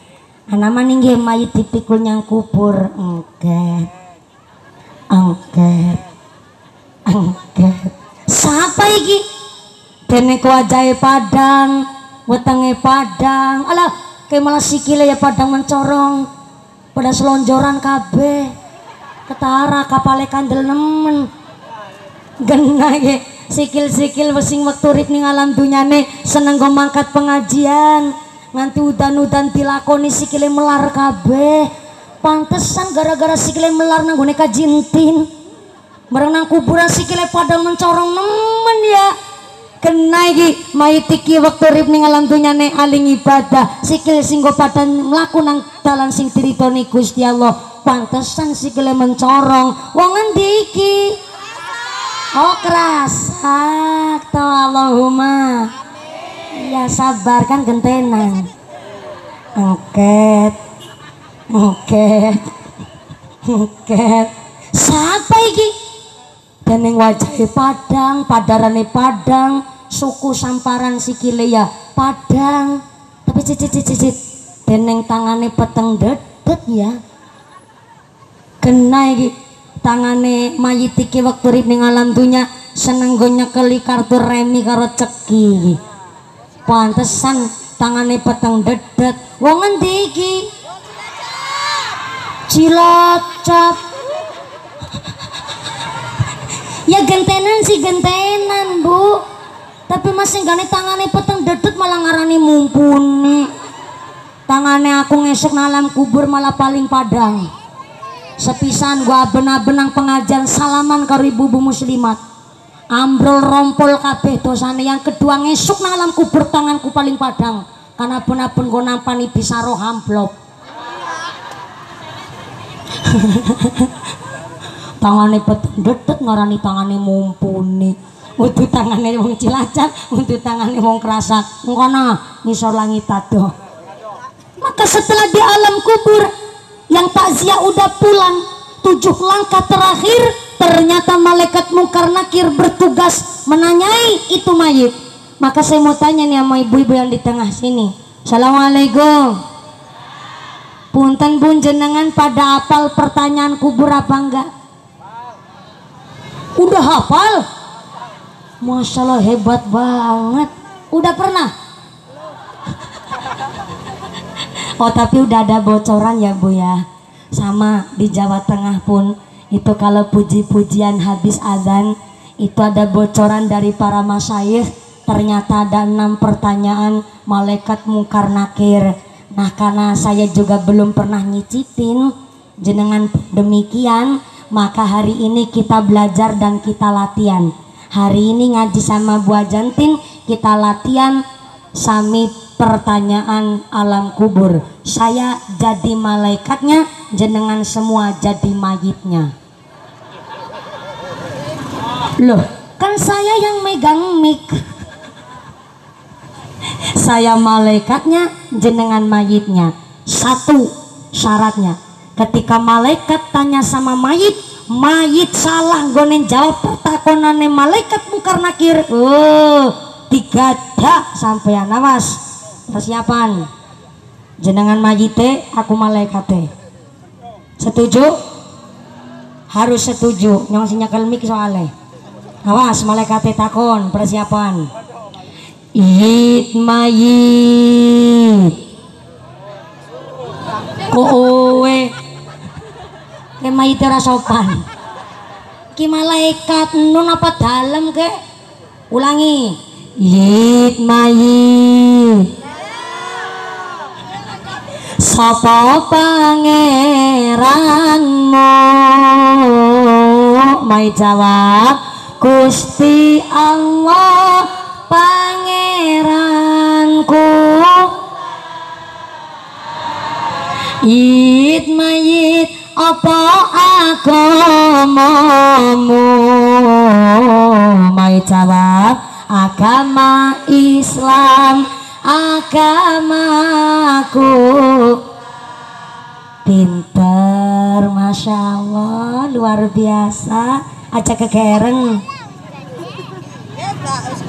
Ana maning ge mayit dipikul nyang kubur, angket. Siapa iki? Dene wajahe padang, wetenge padang. Alah, kayak malah sikile ya padang mencorong. Pada selonjoran kabeh. Ketara kapale kandel nemen. Genah ge sikil-sikil wesing wektu urip ning alam dunyane seneng go mangkat pengajian. Nganti udan-udan dilakoni sikile melar kabeh. Pantesan gara-gara sikile melar nang gone kajintin. Bareng nang kuburan sikile padang mencorong nemen ya. Kena iki mayit iki waktu urip ning alam dunyane aling ibadah, sikile sing go padang mlaku nang dalan sing diridhoni Gusti Allah. Pantesan sikile mencorong. Wong endi iki? Oh Kerasak. To Allahumma. Ya sabar kan gentenan. Angket. Siapa iki? Deneng wajahe padang, padarane padang, suku samparan sikile ya padang. Tapi cicit. Deneng tangane peteng dedet ya. Kena iki tangane mayit iki waktu urip ning alam dunya seneng go nyekeli kartu remi karo ceki. Pantesan tangane peteng dedet. Wong endi iki? Cilacap. Ya gentenan sih gentenan bu, tapi masih gane tangane peteng dedet malah ngarani mumpuni. Tangane aku ngesek nalam kubur malah paling padang. Sepisan gua benang-benang pengajian salaman karo ibu-ibu muslimat, ambrol rompol kabeh dosane. Yang kedua ngesuk nalam kubur tanganku paling padang, karena pun gua nampani bisa roh amplop. Tangane petendet ngarani tangane mumpuni. Untuk tangane wong Cilacap, untuk tangane wong Kerasak. Ngono ngisor langit ado. Maka setelah di alam kubur yang takziah udah pulang, 7 langkah terakhir ternyata malaikat Mungkar Nakir bertugas menanyai itu mayit. Maka saya mau tanya nih sama ibu-ibu yang di tengah sini. Assalamualaikum. Punten bun jenengan pada hafal pertanyaan kubur apa enggak? Udah hafal? Masya Allah hebat banget. Udah pernah? Oh tapi udah ada bocoran ya Bu ya. Sama di Jawa Tengah pun itu kalau puji-pujian habis azan itu ada bocoran dari para masyayikh, ternyata ada 6 pertanyaan malaikat Mungkar Nakir. Nah karena saya juga belum pernah nyicipin jenengan demikian, maka hari ini kita belajar dan kita latihan. Hari ini ngaji sama Bu Ajantin, kita latihan sami pertanyaan alam kubur. Saya jadi malaikatnya, jenengan semua jadi mayitnya. Loh, kan saya yang megang mic. Saya malaikatnya, jenengan mayitnya. 1 syaratnya, ketika malaikat tanya sama mayit, mayit salah gonen jawab pertakonane malaikat Mungkar Nakir. 3 dak sampean, awas. Persiapan. Jenengan mayite, aku malaikate. Setuju? Harus setuju. Nyong sinyakel mik soalnya. Awas malaikate takon, persiapan. It mayit. Kowe. Ke mayite ra sopan. Ki malaikat nun apa dalem ke? Ulangi. It mayit. Sapa pangeranmu? Mai jawab Gusti Allah pangeranku. It mayit apa agamamu? Mai jawab agama Islam, agamaku. Pinter, Masya Allah, luar biasa. Aja kegereng.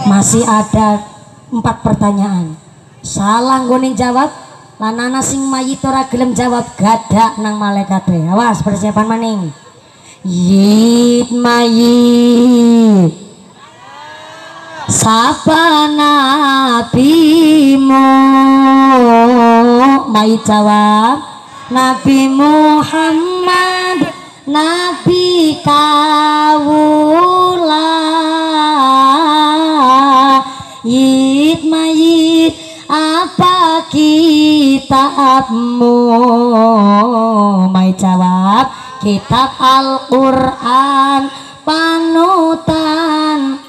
Masih ada 4 pertanyaan. Salah nggoning jawab, lanana sing mayit ora gelem jawab, gadak nang malaikate. Awas persiapan maning. Yit mayit. Sapa nabimu? Mai jawab Nabi Muhammad, Nabi kawula. Yit mayit apa kitabmu? Mai jawab kitab Al-Quran panutan.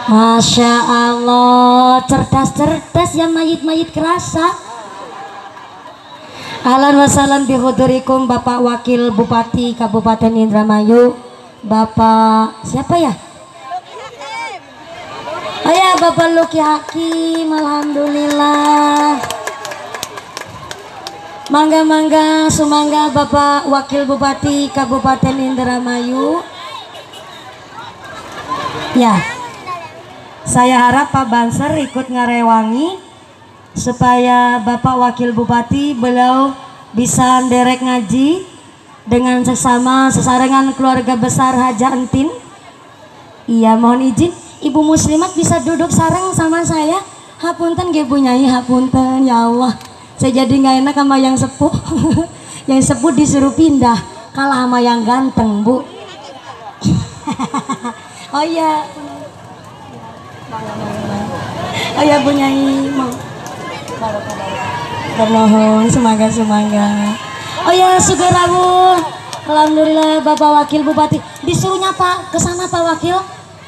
Masya Allah, cerdas-cerdas ya mayit-mayit kerasa. Ahlan wa sahlan bihudurikum Bapak Wakil Bupati Kabupaten Indramayu, Bapak siapa ya? Oh ya, Bapak Luki Hakim. Alhamdulillah. Mangga-mangga sumangga Bapak Wakil Bupati Kabupaten Indramayu. Ya, saya harap Pak Banser ikut ngarewangi supaya Bapak Wakil Bupati beliau bisa nderek ngaji dengan sesama sesarengan keluarga besar Haja Entin. Iya, mohon izin Ibu Muslimat bisa duduk sareng sama saya. Hapunten nggih Bu Nyai, hapunten. Ya Allah, saya jadi nggak enak sama yang sepuh. Yang sepuh disuruh pindah, kalah sama yang ganteng Bu. Oh iya, oh ya Bu Nyai, mau permohon semangga. Oh ya, Sugarawu. Alhamdulillah Bapak Wakil Bupati disuruhnya Pak ke sana Pak Wakil.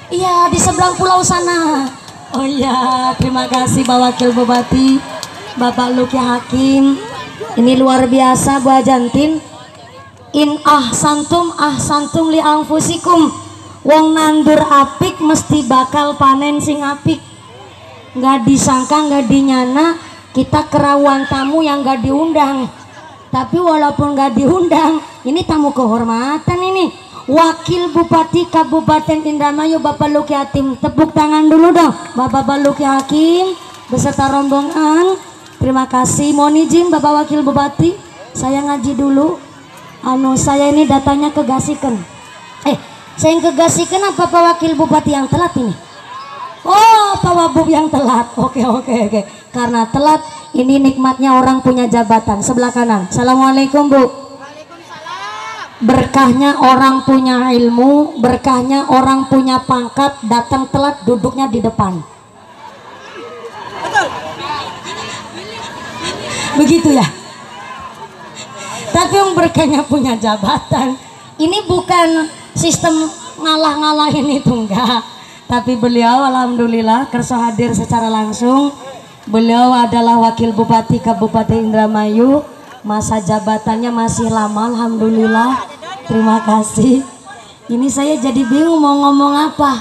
Iya, di seberang pulau sana. Oh iya, terima kasih Pak Wakil Bupati Bapak Luki Hakim. Ini luar biasa Bu Ajantin. In ahsantum li anfusikum. Wong nandur apik mesti bakal panen sing apik. Nggak disangka, nggak dinyana kita kerawuan tamu yang nggak diundang. Tapi walaupun nggak diundang, ini tamu kehormatan ini. Wakil Bupati Kabupaten Indramayu Bapak Luki Hakim. Tepuk tangan dulu dong Bapak Luki Hakim beserta rombongan. Terima kasih. Mohon izin Bapak Wakil Bupati, saya ngaji dulu. Saya ini datanya kegasikan. Saya yang kegasikan apa Pak Wakil Bupati yang telat ini? Oh, Pak Wabub yang telat. Oke. Karena telat, ini nikmatnya orang punya jabatan. Sebelah kanan. Assalamualaikum Bu. Waalaikumsalam. Berkahnya orang punya ilmu, berkahnya orang punya pangkat, datang telat duduknya di depan. Begitu ya. Tapi yang berkahnya punya jabatan. Ini bukan sistem ngalah-ngalahin itu enggak, tapi beliau alhamdulillah kersa hadir secara langsung. Beliau adalah Wakil Bupati Kabupaten Indramayu, masa jabatannya masih lama alhamdulillah. Terima kasih. Ini saya jadi bingung mau ngomong apa.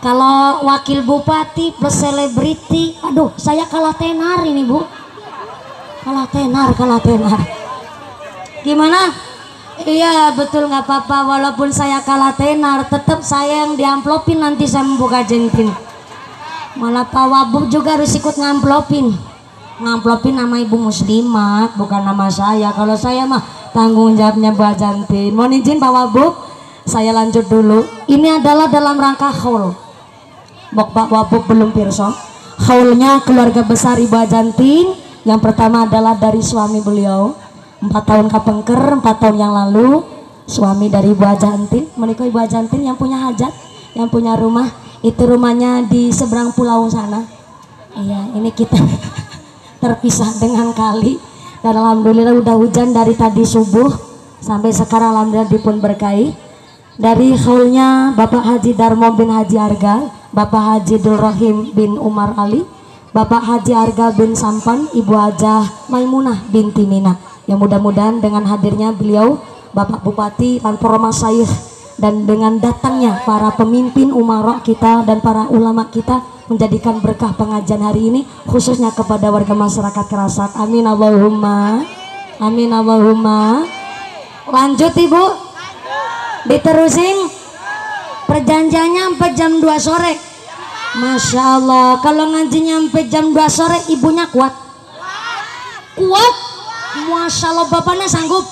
Kalau Wakil Bupati plus selebriti, aduh saya kalah tenar ini Bu. Kalah tenar. Gimana? Iya betul, nggak apa-apa. Walaupun saya kalah tenar, tetap saya yang diamplopin nanti saya membuka jentin. Malah Pak Wabub juga harus ikut ngamplopin nama Ibu Muslimat, bukan nama saya. Kalau saya mah tanggung jawabnya Bu Jantin. Mohon izin Pak Wabub, saya lanjut dulu. Ini adalah dalam rangka haul. Pak Wabub belum pirsa. Haulnya keluarga besar Ibu Jantin. Yang pertama adalah dari suami beliau. 4 tahun kapengker, 4 tahun yang lalu suami dari Ibu Jantin, menikah Ibu Jantin yang punya hajat, yang punya rumah, itu rumahnya di seberang pulau sana. Iya, ini kita terpisah dengan kali, dan alhamdulillah udah hujan dari tadi subuh sampai sekarang alhamdulillah dipun berkahi. Dari haulnya Bapak Haji Darmo bin Haji Arga, Bapak Haji Dul Rahim bin Umar Ali, Bapak Haji Arga bin Sampan, Ibu Hajah Maimunah binti Mina. Yang mudah-mudahan dengan hadirnya beliau Bapak Bupati dan para masyayikh, dan dengan datangnya para pemimpin umarok kita dan para ulama kita menjadikan berkah pengajian hari ini khususnya kepada warga masyarakat Kerasak. Amin Allahumma. Amin Allahumma. Lanjut Ibu. Diterusin. Perjanjiannya sampai jam 2 sore. Masya Allah. Kalau ngajinya sampai jam 2 sore ibunya kuat. Kuat. Masya Allah, bapaknya sanggup,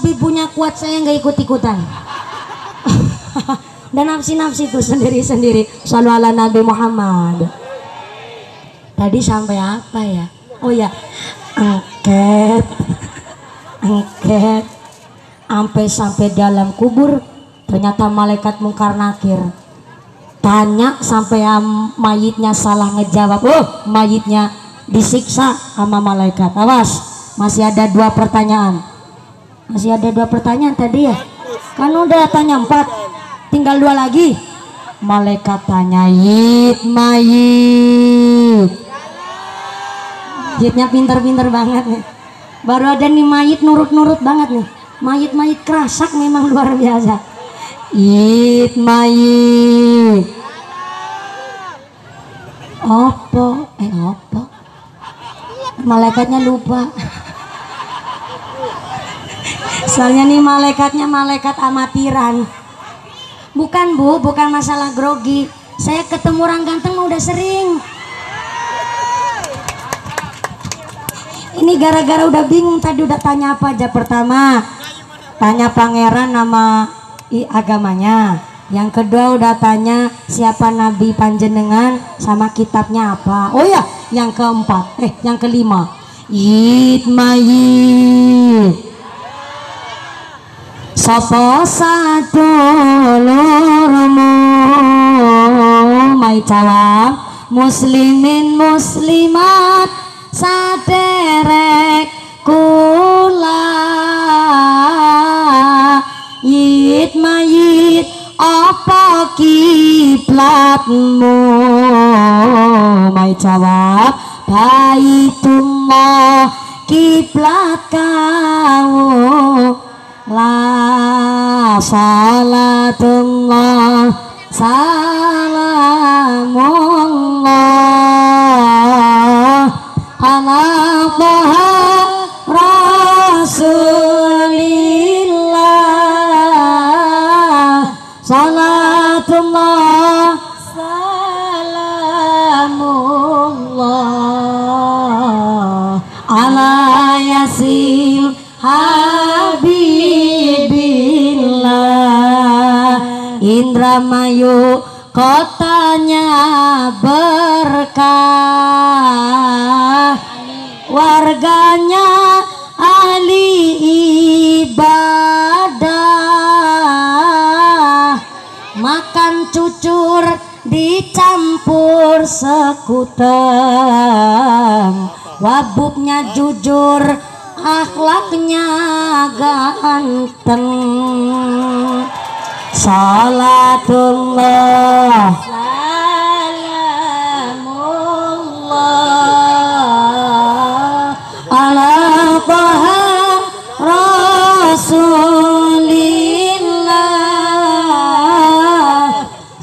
ibunya kuat, saya nggak ikut-ikutan. Dan nafsi-nafsi itu sendiri-sendiri. Shallu ala Nabi Muhammad. Tadi sampai apa ya? Oh ya, angket, sampai dalam kubur ternyata malaikat mungkar nakir. Tanya sampai mayitnya salah ngejawab. Oh, mayitnya disiksa sama malaikat. Awas, masih ada 2 pertanyaan. Masih ada 2 pertanyaan tadi ya. Kan udah tanya 4, tinggal 2 lagi. Malaikat tanya, mayit. Yitnya pinter-pinter banget nih. Baru ada nih mayit nurut-nurut banget nih. Mayit Kerasak memang luar biasa. Mayit. Opo. Malaikatnya lupa. Soalnya nih malaikatnya malaikat amatiran. Bukan Bu, bukan masalah grogi. Saya ketemu orang ganteng udah sering. Ini gara-gara udah bingung tadi udah tanya apa aja. Pertama, tanya pangeran nama agamanya. Yang kedua udah tanya siapa nabi panjenengan sama kitabnya apa. Oh ya, yang keempat, yang kelima, mayit. Sopo sadulurmu mai jawab muslimin muslimat saderek kula. Mayit apa kiblatmu? Mai jawab Baitullah kiblat kau la salatullah salamullah ala Taha Rasulillah salatullah salamullah ala yasil habibillah Indramayu kotanya berkah warganya ahli ibadah makan cucur dicampur sekuteng wabuknya jujur akhlaknya ganteng salatullah salamullah ala Taha Rasulillah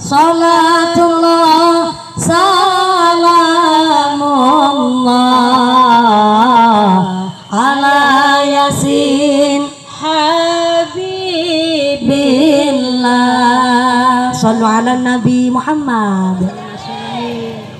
salatullah salamullah ala yasin habibillah sallu ala Nabi Muhammad.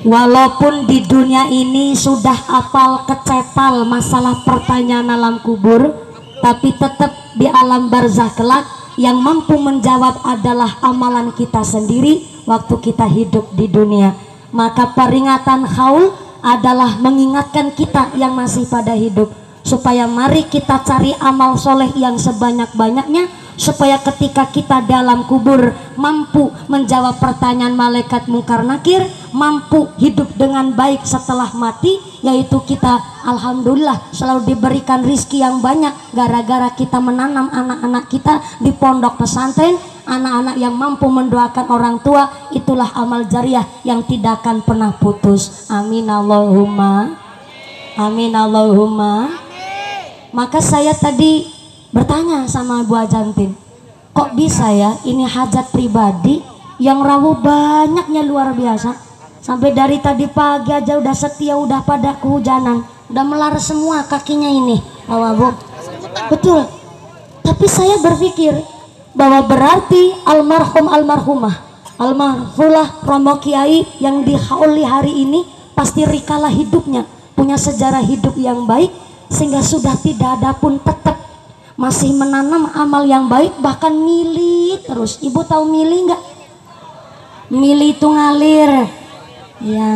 Walaupun di dunia ini sudah apal kecetal masalah pertanyaan alam kubur, tapi tetap di alam barzakh kelak yang mampu menjawab adalah amalan kita sendiri waktu kita hidup di dunia. Maka peringatan haul adalah mengingatkan kita yang masih pada hidup supaya mari kita cari amal soleh yang sebanyak-banyaknya supaya ketika kita dalam kubur mampu menjawab pertanyaan malaikat mungkar nakir, mampu hidup dengan baik setelah mati, yaitu kita alhamdulillah selalu diberikan rizki yang banyak gara-gara kita menanam anak-anak kita di pondok pesantren, anak-anak yang mampu mendoakan orang tua. Itulah amal jariah yang tidak akan pernah putus. Amin Allahumma amin Allahumma. Maka saya tadi bertanya sama Bu Ajantin, kok bisa ya ini hajat pribadi yang rawuh banyaknya luar biasa, sampai dari tadi pagi aja udah setia, udah pada kehujanan, udah melar semua kakinya ini Bu. Betul. Tapi saya berpikir bahwa berarti almarhum almarhumah almarfulah Romo Kiai yang dihauli hari ini pasti rikalah hidupnya punya sejarah hidup yang baik, sehingga sudah tidak ada pun tetap masih menanam amal yang baik, bahkan milih terus. Ibu tahu milih nggak? Milih itu ngalir, ya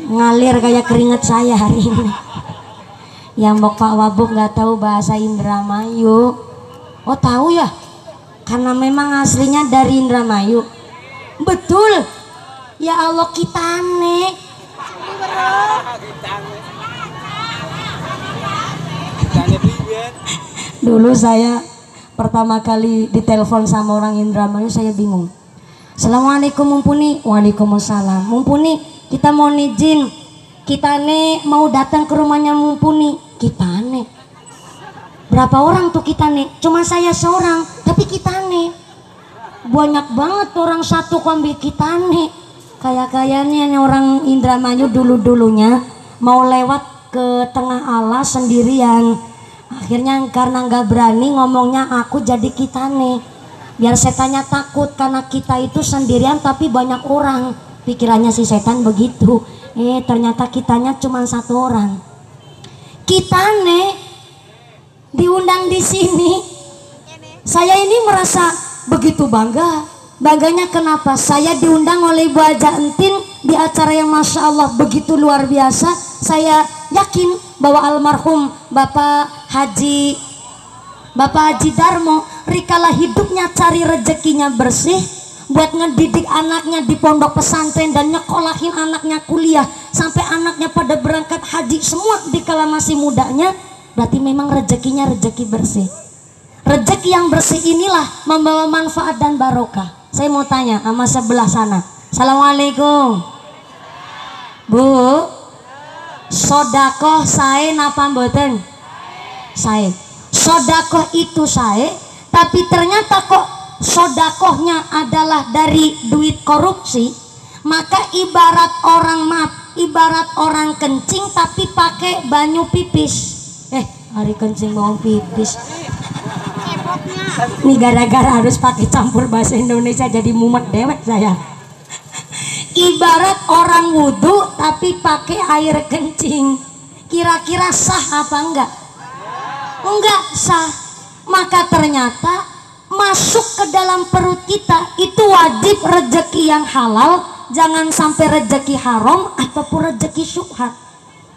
ngalir kayak keringat saya hari ini. Yang Bapak Wabuk nggak tahu bahasa Indramayu. Oh tahu ya? Karena memang aslinya dari Indramayu. Betul. Ya Allah kitane. Dulu saya pertama kali ditelepon sama orang Indramayu, saya bingung. Assalamualaikum Mumpuni. Waalaikumsalam. Mumpuni, kita mau izin, kita nih mau datang ke rumahnya Mumpuni. Kita nih berapa orang tuh kita nih? Cuma saya seorang, tapi kita nih banyak banget orang satu kombi kita nih. Kayaknya nih orang Indramayu dulunya mau lewat ke tengah alas sendirian. Akhirnya karena nggak berani ngomongnya aku jadi kita nih, biar setannya takut karena kita itu sendirian tapi banyak orang. Pikirannya si setan begitu. Ternyata kitanya cuma satu orang. Kita nih diundang di sini. Saya ini merasa begitu bangga. Bangganya kenapa? Saya diundang oleh Ibu Aja Entin di acara yang Masya Allah begitu luar biasa. Saya yakin bahwa almarhum Bapak Haji Darmo rikalah hidupnya cari rezekinya bersih buat ngedidik anaknya di pondok pesantren dan nyekolahin anaknya kuliah sampai anaknya pada berangkat haji semua di kala masih mudanya. Berarti memang rezekinya rezeki bersih. Rezeki yang bersih inilah membawa manfaat dan barokah. Saya mau tanya sama sebelah sana. Assalamualaikum Bu, sodakoh sae napa mboten? saya. Sodakoh itu saya, tapi ternyata kok sodakohnya adalah dari duit korupsi, maka ibarat orang kencing tapi pakai banyu pipis. Hari kencing bawang pipis. Ini gara-gara harus pakai campur bahasa Indonesia jadi mumet dewek saya. Ibarat orang wudhu tapi pakai air kencing. Kira-kira sah apa enggak? Enggak sah. Maka ternyata masuk ke dalam perut kita itu wajib rezeki yang halal, jangan sampai rezeki haram ataupun rezeki syubhat.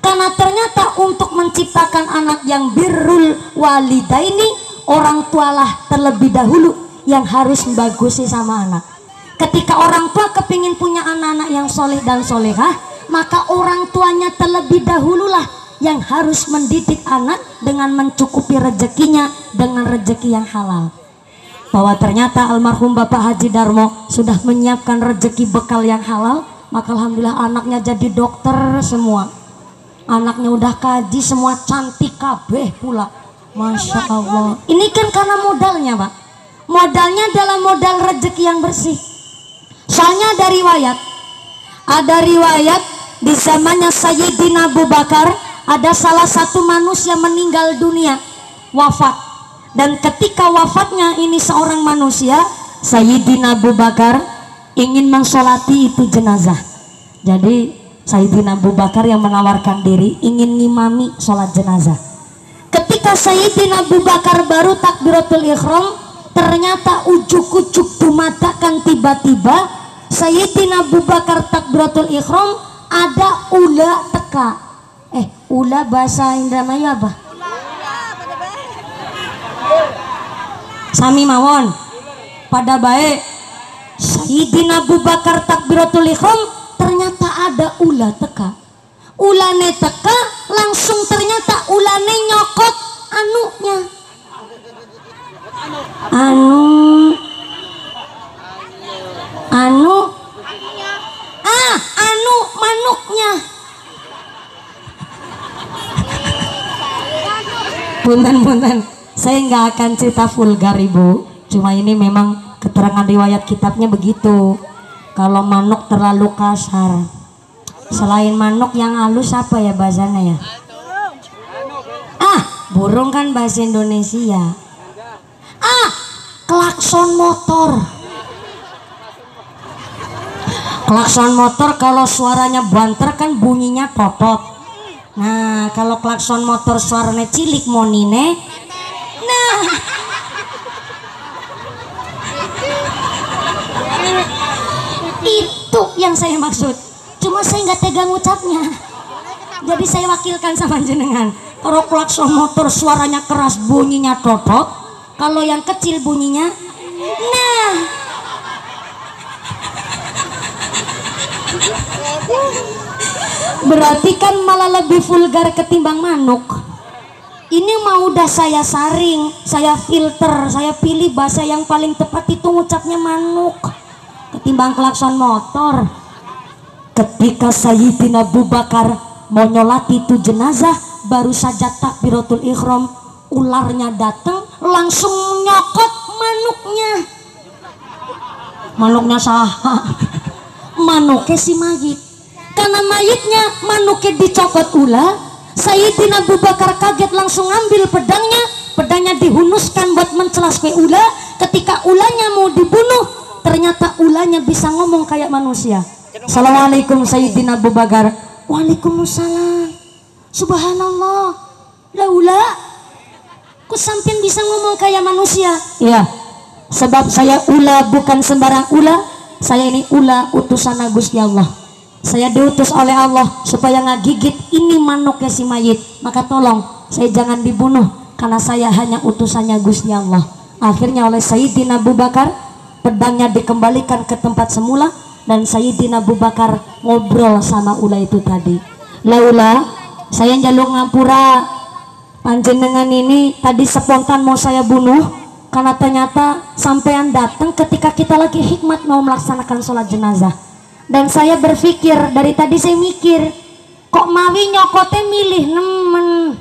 Karena ternyata untuk menciptakan anak yang birrul walidaini, orang tualah terlebih dahulu yang harus membagusi sama anak. Ketika orang tua kepingin punya anak-anak yang soleh dan solehah, maka orang tuanya terlebih dahululah yang harus mendidik anak dengan mencukupi rezekinya dengan rezeki yang halal. Bahwa ternyata almarhum Bapak Haji Darmo sudah menyiapkan rezeki bekal yang halal, maka alhamdulillah anaknya jadi dokter semua. Anaknya udah kaji semua, cantik kabeh pula. Masya Allah. Ini kan karena modalnya, Pak. Modalnya adalah modal rezeki yang bersih. Soalnya ada riwayat di zamannya Sayyidina Abu Bakar, ada salah satu manusia meninggal dunia, wafat. Dan ketika wafatnya ini seorang manusia, Sayyidina Abu Bakar ingin mensolati itu jenazah. Jadi Sayyidina Abu Bakar yang menawarkan diri ingin ngimami sholat jenazah. Ketika Sayyidina Abu Bakar baru takbiratul ihram, ternyata ujuk-ujuk dumadakan tiba-tiba Sayyidina Abu Bakar takbiratul ihram ada ula teka. Ula bahasa Indramayu apa? Sami mawon. Pada baik Sayyidina Abu Bakar takbiratul ihram, ternyata ada ula teka. Ulane teka, langsung ternyata ulane nyokot anunya. Anu manuknya. Punten, saya nggak akan cerita vulgar Ibu. Cuma ini memang keterangan riwayat kitabnya begitu. Kalau manuk terlalu kasar. Selain manuk yang halus apa ya bahasanya ya? Burung kan bahasa Indonesia. Klakson motor. Klakson motor kalau suaranya banter kan bunyinya totot. Nah, kalau klakson motor suaranya cilik monine. Nah, itu yang saya maksud. Cuma saya nggak tega ngucapnya. Jadi saya wakilkan sama jenengan. Kalau klakson motor suaranya keras bunyinya totot, kalau yang kecil bunyinya nah. Berarti kan malah lebih vulgar ketimbang manuk. Ini mau udah saya saring, saya filter, saya pilih bahasa yang paling tepat itu ngucapnya manuk ketimbang klakson motor. Ketika Sayyidina Abu Bakar mau nyolati itu jenazah, baru saja takbiratul ihram, ularnya datang langsung nyokot manuknya. Manuknya saha? Manuknya si mayit. Karena mayitnya manuknya dicokot ular, Sayyidina Abu Bakar kaget langsung ambil pedangnya dihunuskan buat mencelas ke ular. Ketika ulanya mau dibunuh, ternyata ulanya bisa ngomong kayak manusia. Assalamualaikum Sayyidina Abu Bakar. Waalaikumsalam. Subhanallah. Laula kok sampean bisa ngomong kayak manusia? Iya. Sebab saya ula bukan sembarang ula. Saya ini ula utusan Gusti Allah. Saya diutus oleh Allah supaya ngagigit ini manuknya si mayit. Maka tolong saya jangan dibunuh karena saya hanya utusannya Gusti Allah. Akhirnya oleh Sayyidina Abu Bakar pedangnya dikembalikan ke tempat semula dan Sayyidina Abu Bakar ngobrol sama ula itu tadi. Laula saya njaluk ngapura panjenengan ini tadi spontan mau saya bunuh karena ternyata sampean datang ketika kita lagi hikmat mau melaksanakan sholat jenazah. Dan saya berpikir, dari tadi saya mikir, kok mawi nyokotnya milih nemen.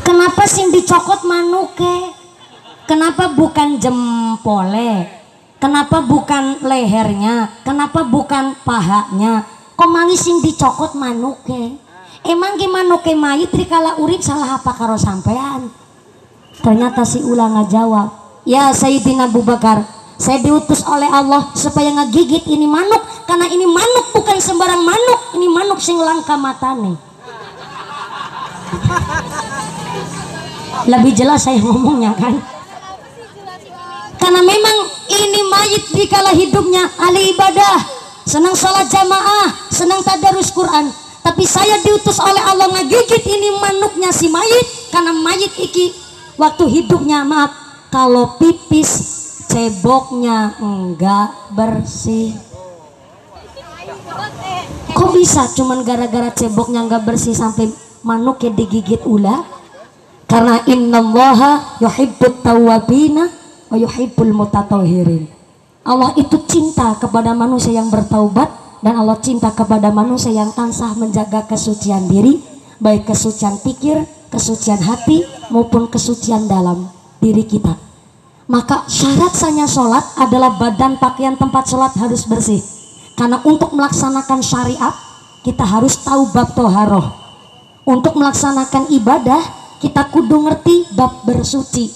Kenapa sing dicokot manuke? Kenapa bukan jempole? Kenapa bukan lehernya? Kenapa bukan pahanya? Kok mangi sing dicokot manuke? Emang gimana manuke mayit rikala urip salah apa karo sampean? Ternyata si ulang ngajawab, ya Sayyidina Abu Bakar, saya diutus oleh Allah supaya ngegigit ini manuk, karena ini manuk bukan sembarang manuk, ini manuk sing langka matane. Lebih jelas saya ngomongnya kan, karena memang ini mayit di kala hidupnya ahli ibadah, senang sholat jamaah, senang tadarus Quran, tapi saya diutus oleh Allah ngegigit ini manuknya si mayit, karena mayit iki waktu hidupnya, maaf, kalau pipis ceboknya enggak bersih. Kok bisa cuman gara-gara ceboknya enggak bersih sampai manuknya digigit ular? Karena innallaha yuhibbut tawwabina wa yuhibbul mutatahhirin. Allah itu cinta kepada manusia yang bertaubat, dan Allah cinta kepada manusia yang tansah menjaga kesucian diri, baik kesucian pikir, kesucian hati maupun kesucian dalam diri kita. Maka syarat sahnya sholat adalah badan, pakaian, tempat sholat harus bersih. Karena untuk melaksanakan syariat kita harus tahu bab toharoh. Untuk melaksanakan ibadah kita kudu ngerti bab bersuci.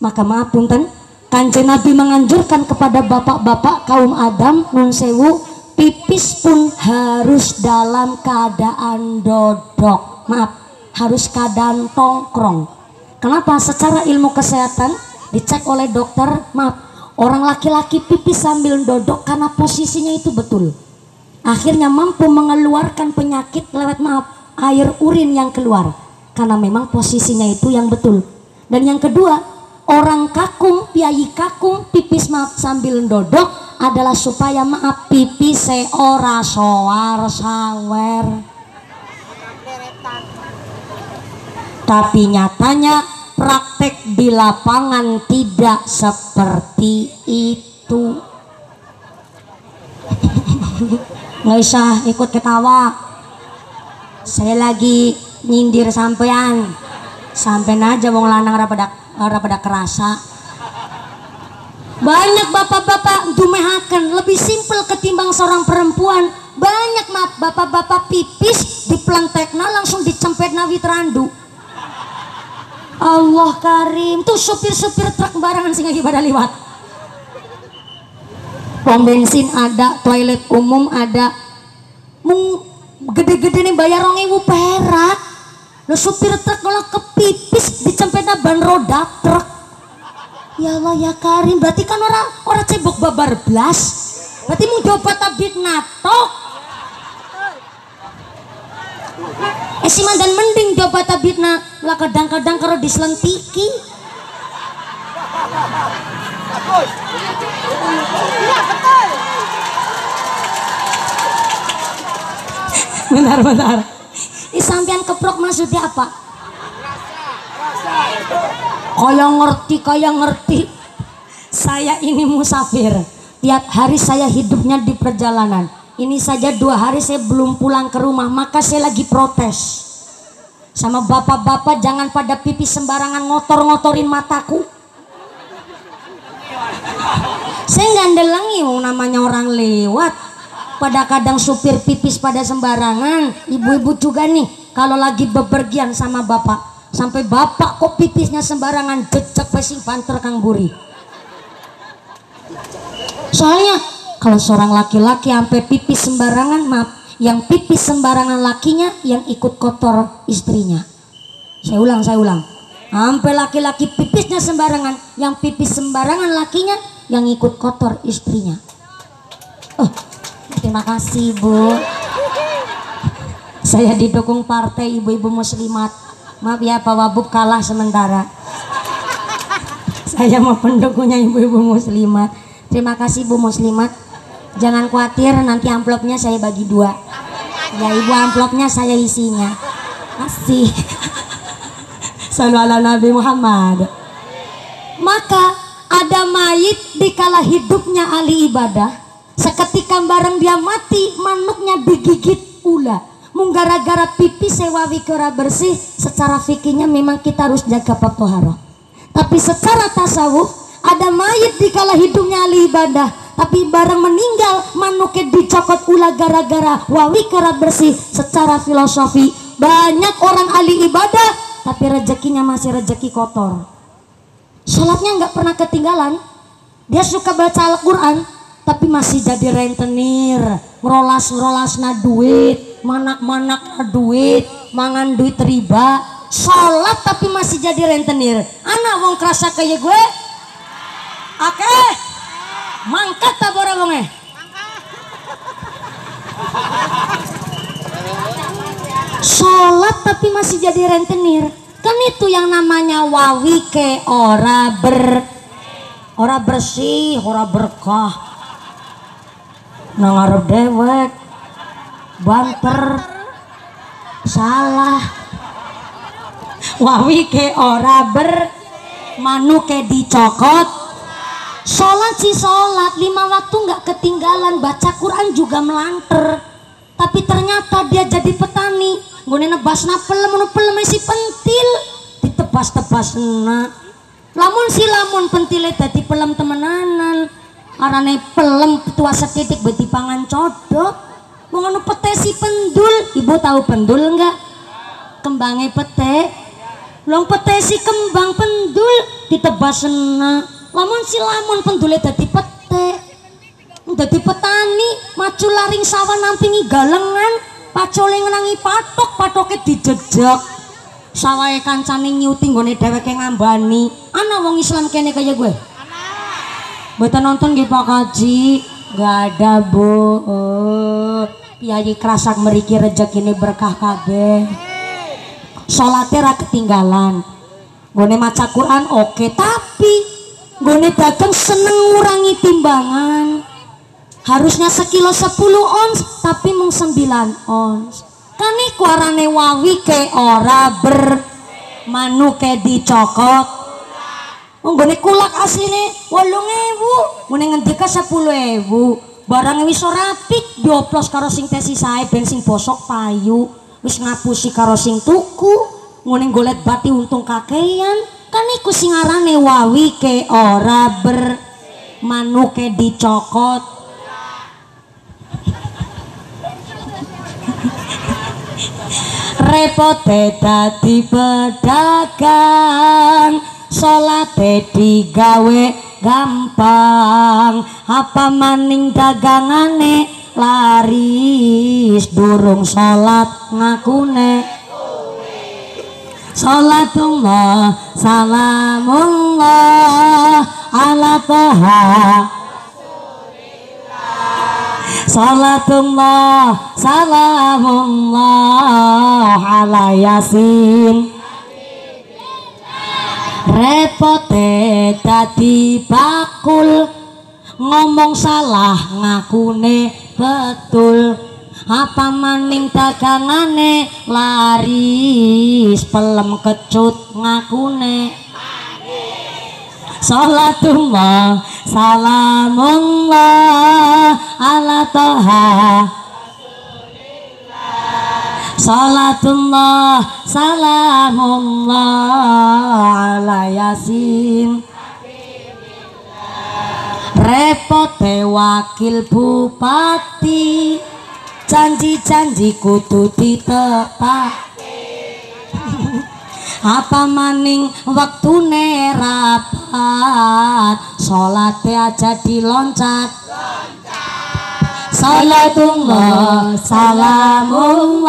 Maka maaf punten, Kanjeng Nabi menganjurkan kepada bapak-bapak kaum Adam, nun sewu, pipis pun harus dalam keadaan dodok. Maaf, harus keadaan tongkrong. Kenapa? Secara ilmu kesehatan dicek oleh dokter, maaf, orang laki-laki pipis sambil dodok karena posisinya itu betul, akhirnya mampu mengeluarkan penyakit lewat, maaf, air urin yang keluar, karena memang posisinya itu yang betul. Dan yang kedua, orang kakung, piyayi kakung pipis, maaf, sambil dodok adalah supaya, maaf, pipis seora soar sawer. Tapi nyatanya praktek di lapangan tidak seperti itu. Nggak usah ikut ketawa, saya lagi nyindir sampean. Sampean aja wong lanang pada kerasa. Banyak bapak-bapak dumehaken lebih simpel ketimbang seorang perempuan. Banyak, maaf, bapak-bapak pipis diplentekna langsung dicempetna witrandu. Allah karim, tuh supir-supir truk barangan sing lagi pada liwat. Pom bensin ada, toilet umum ada, mung gede-gede nih bayar 2.000 perak. Lo supir truk kalau kepipis dicempetna ban roda truk. Ya Allah ya karim, berarti kan orang cebok babar blas. Berarti mau coba tabit natok. Si mandan mending coba tabitna lah, kadang-kadang kalau diselentiki. Bentar. Sampean keprok maksudnya apa? Kayak ngerti. Saya ini musafir. Tiap hari saya hidupnya di perjalanan. Ini saja 2 hari saya belum pulang ke rumah, maka saya lagi protes sama bapak-bapak, jangan pada pipis sembarangan, ngotor-ngotorin mataku. Saya nggak ndelengi, namanya orang lewat. Pada kadang supir pipis pada sembarangan, ibu-ibu juga nih kalau lagi bepergian sama bapak, sampai bapak kok pipisnya sembarangan, jejak pesing banter kang buri. Soalnya kalau seorang laki-laki sampai pipis sembarangan, maaf, yang pipis sembarangan lakinya, yang ikut kotor istrinya. Saya ulang. Sampai laki-laki pipisnya sembarangan, yang pipis sembarangan lakinya, yang ikut kotor istrinya. Oh, terima kasih Bu. Saya didukung partai ibu-ibu muslimat. Maaf ya Pak Wabub kalah sementara. Saya mau pendukungnya ibu-ibu muslimat. Terima kasih Bu muslimat. Jangan khawatir, nanti amplopnya saya bagi 2. Ya ibu, amplopnya saya isinya. Kasih. Sallu ala Nabi Muhammad. Maka ada mayit di kala hidupnya ahli ibadah, seketika bareng dia mati manuknya digigit ular. Mung gara-gara pipi sewawi ora bersih, secara fikihnya memang kita harus jaga bab toharoh. Tapi secara tasawuf, ada mayit di kala hidupnya ahli ibadah, tapi bareng meninggal manuke dicokot ulah gara-gara wawi ora bersih. Secara filosofi, banyak orang ahli ibadah tapi rezekinya masih rezeki kotor. Sholatnya nggak pernah ketinggalan. Dia suka baca Al-Quran tapi masih jadi rentenir, ngerolas na duit, manak na duit, mangan duit riba. Sholat tapi masih jadi rentenir. Anak wong kerasa kayak gue oke mangkat tak orang wonge. Sholat tapi masih jadi rentenir. Kan itu yang namanya wawi ke ora bersih, ora berkah. Nang arep dewek banter salah. Wawi ke ora manu ke dicokot. Sholat sih sholat 5 waktu nggak ketinggalan, baca Quran juga melanter. Tapi ternyata dia jadi petani. Gue nebasna pelem si pentil ditebas-tebas na. Lamun pentile dadi pelem temenanan. Arane pelem tua setitik beti pangan codok. Ngono pete si pendul. Ibu tahu pendul enggak? Kembangnya pete. Long pete si kembang pendul ditebas na. Lamun pendule dadi pete. Dadi petani maju laring sawah nampingi galengan, pacole ngenangi patoknya dijejak. Sawahe kancane nyuti nggone dheweke ngambani. Ana wong Islam kene kaya gue. Mboten nonton nggih Pak Kaji. Gak ada Bu. Piyayi krasak mriki rezekine berkah kabeh. Salate ra ketinggalan. Nggone maca Quran oke, tapi nggone dagang seneng ngurangi timbangan. Harusnya sekilo 10 ons tapi mung 9 ons. Kan iku arane wawi ke ora manu ke dicokot. Nggone kulak asline 8.000, ngene ngendika 10.000. Barang wis ora apik dioplos karo sing tesi sae ben sing bosok payu. Wis ngapusi karo sing tuku, ngene golet bati untung kakean. Kan iku sing arane wawi ke ora manu ke dicokot. Repote dadi pedagang, salate digawe gampang, apa maning dagangane laris, durung salat ngakune. Salatullah salamullah ala taha, salatullah salamullah ala yasin. Repote dadi bakul, ngomong salah ngakune betul, apa maning dagangane laris, pelem kecut ngakune. Salatullah salamullah ala taha, salatullah salamullah ala yasin. Repote wakil bupati, janji-janji kudu ditepati. Apa maning waktune rapat, salate aja diloncat. Salatullah salamullah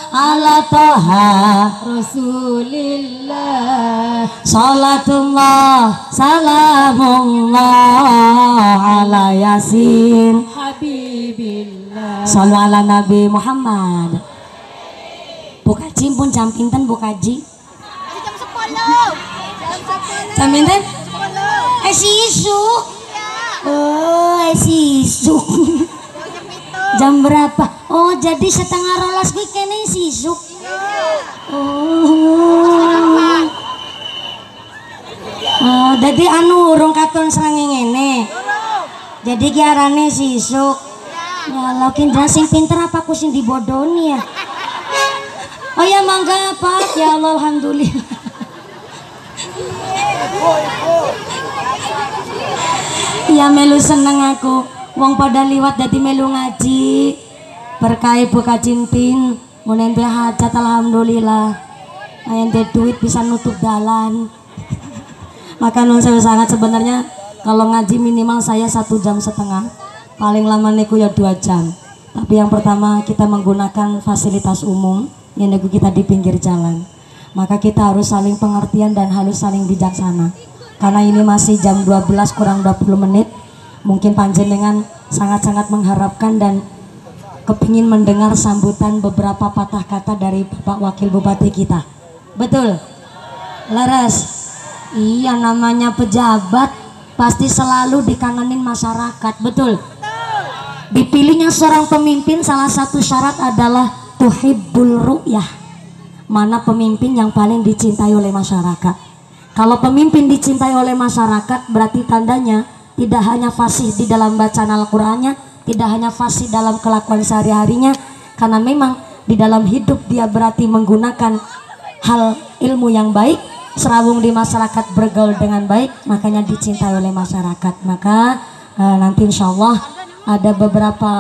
ala taha rasulillah, salatullah salamullah ala yasin habibillah. Sallu ala Nabi Muhammad. Bu Kaji pun jam pinten Bu Kaji? Jam 10. Jam pinten? Si isu. Oh, si isu. Jam berapa? Oh, jadi setengah rolas kuwi kene si isu. Oh, jadi anu urung katon serange ngene. Jadi ki arane si isu. Walau Kendra sing pinter apa aku sing dibodoni ya. Oh ya mangga Pak, ya Allah alhamdulillah. Ya melu seneng aku, wong pada liwat dadi melu ngaji. Berkah Ibu Kacintin, mun ente hajat alhamdulillah. Ente duit bisa nutup dalan. Maka nun saya sangat sebenarnya kalau ngaji minimal saya 1,5 jam, paling lama niku ya 2 jam. Tapi yang pertama kita menggunakan fasilitas umum, yang niku kita di pinggir jalan. Maka kita harus saling pengertian dan harus saling bijaksana. Karena ini masih jam 12 kurang 20 menit, mungkin panjenengan sangat-sangat mengharapkan dan kepingin mendengar sambutan beberapa patah kata dari Bapak Wakil Bupati kita. Betul? Laras? Iya, namanya pejabat pasti selalu dikangenin masyarakat. Betul? Dipilihnya seorang pemimpin salah satu syarat adalah tuhibbul ru'yah. Mana pemimpin yang paling dicintai oleh masyarakat. Kalau pemimpin dicintai oleh masyarakat berarti tandanya tidak hanya fasih di dalam bacaan Al-Qur'annya, tidak hanya fasih dalam kelakuan sehari-harinya, karena memang di dalam hidup dia berarti menggunakan hal ilmu yang baik, serawung di masyarakat, bergaul dengan baik, makanya dicintai oleh masyarakat. Maka nanti insya Allah ada beberapa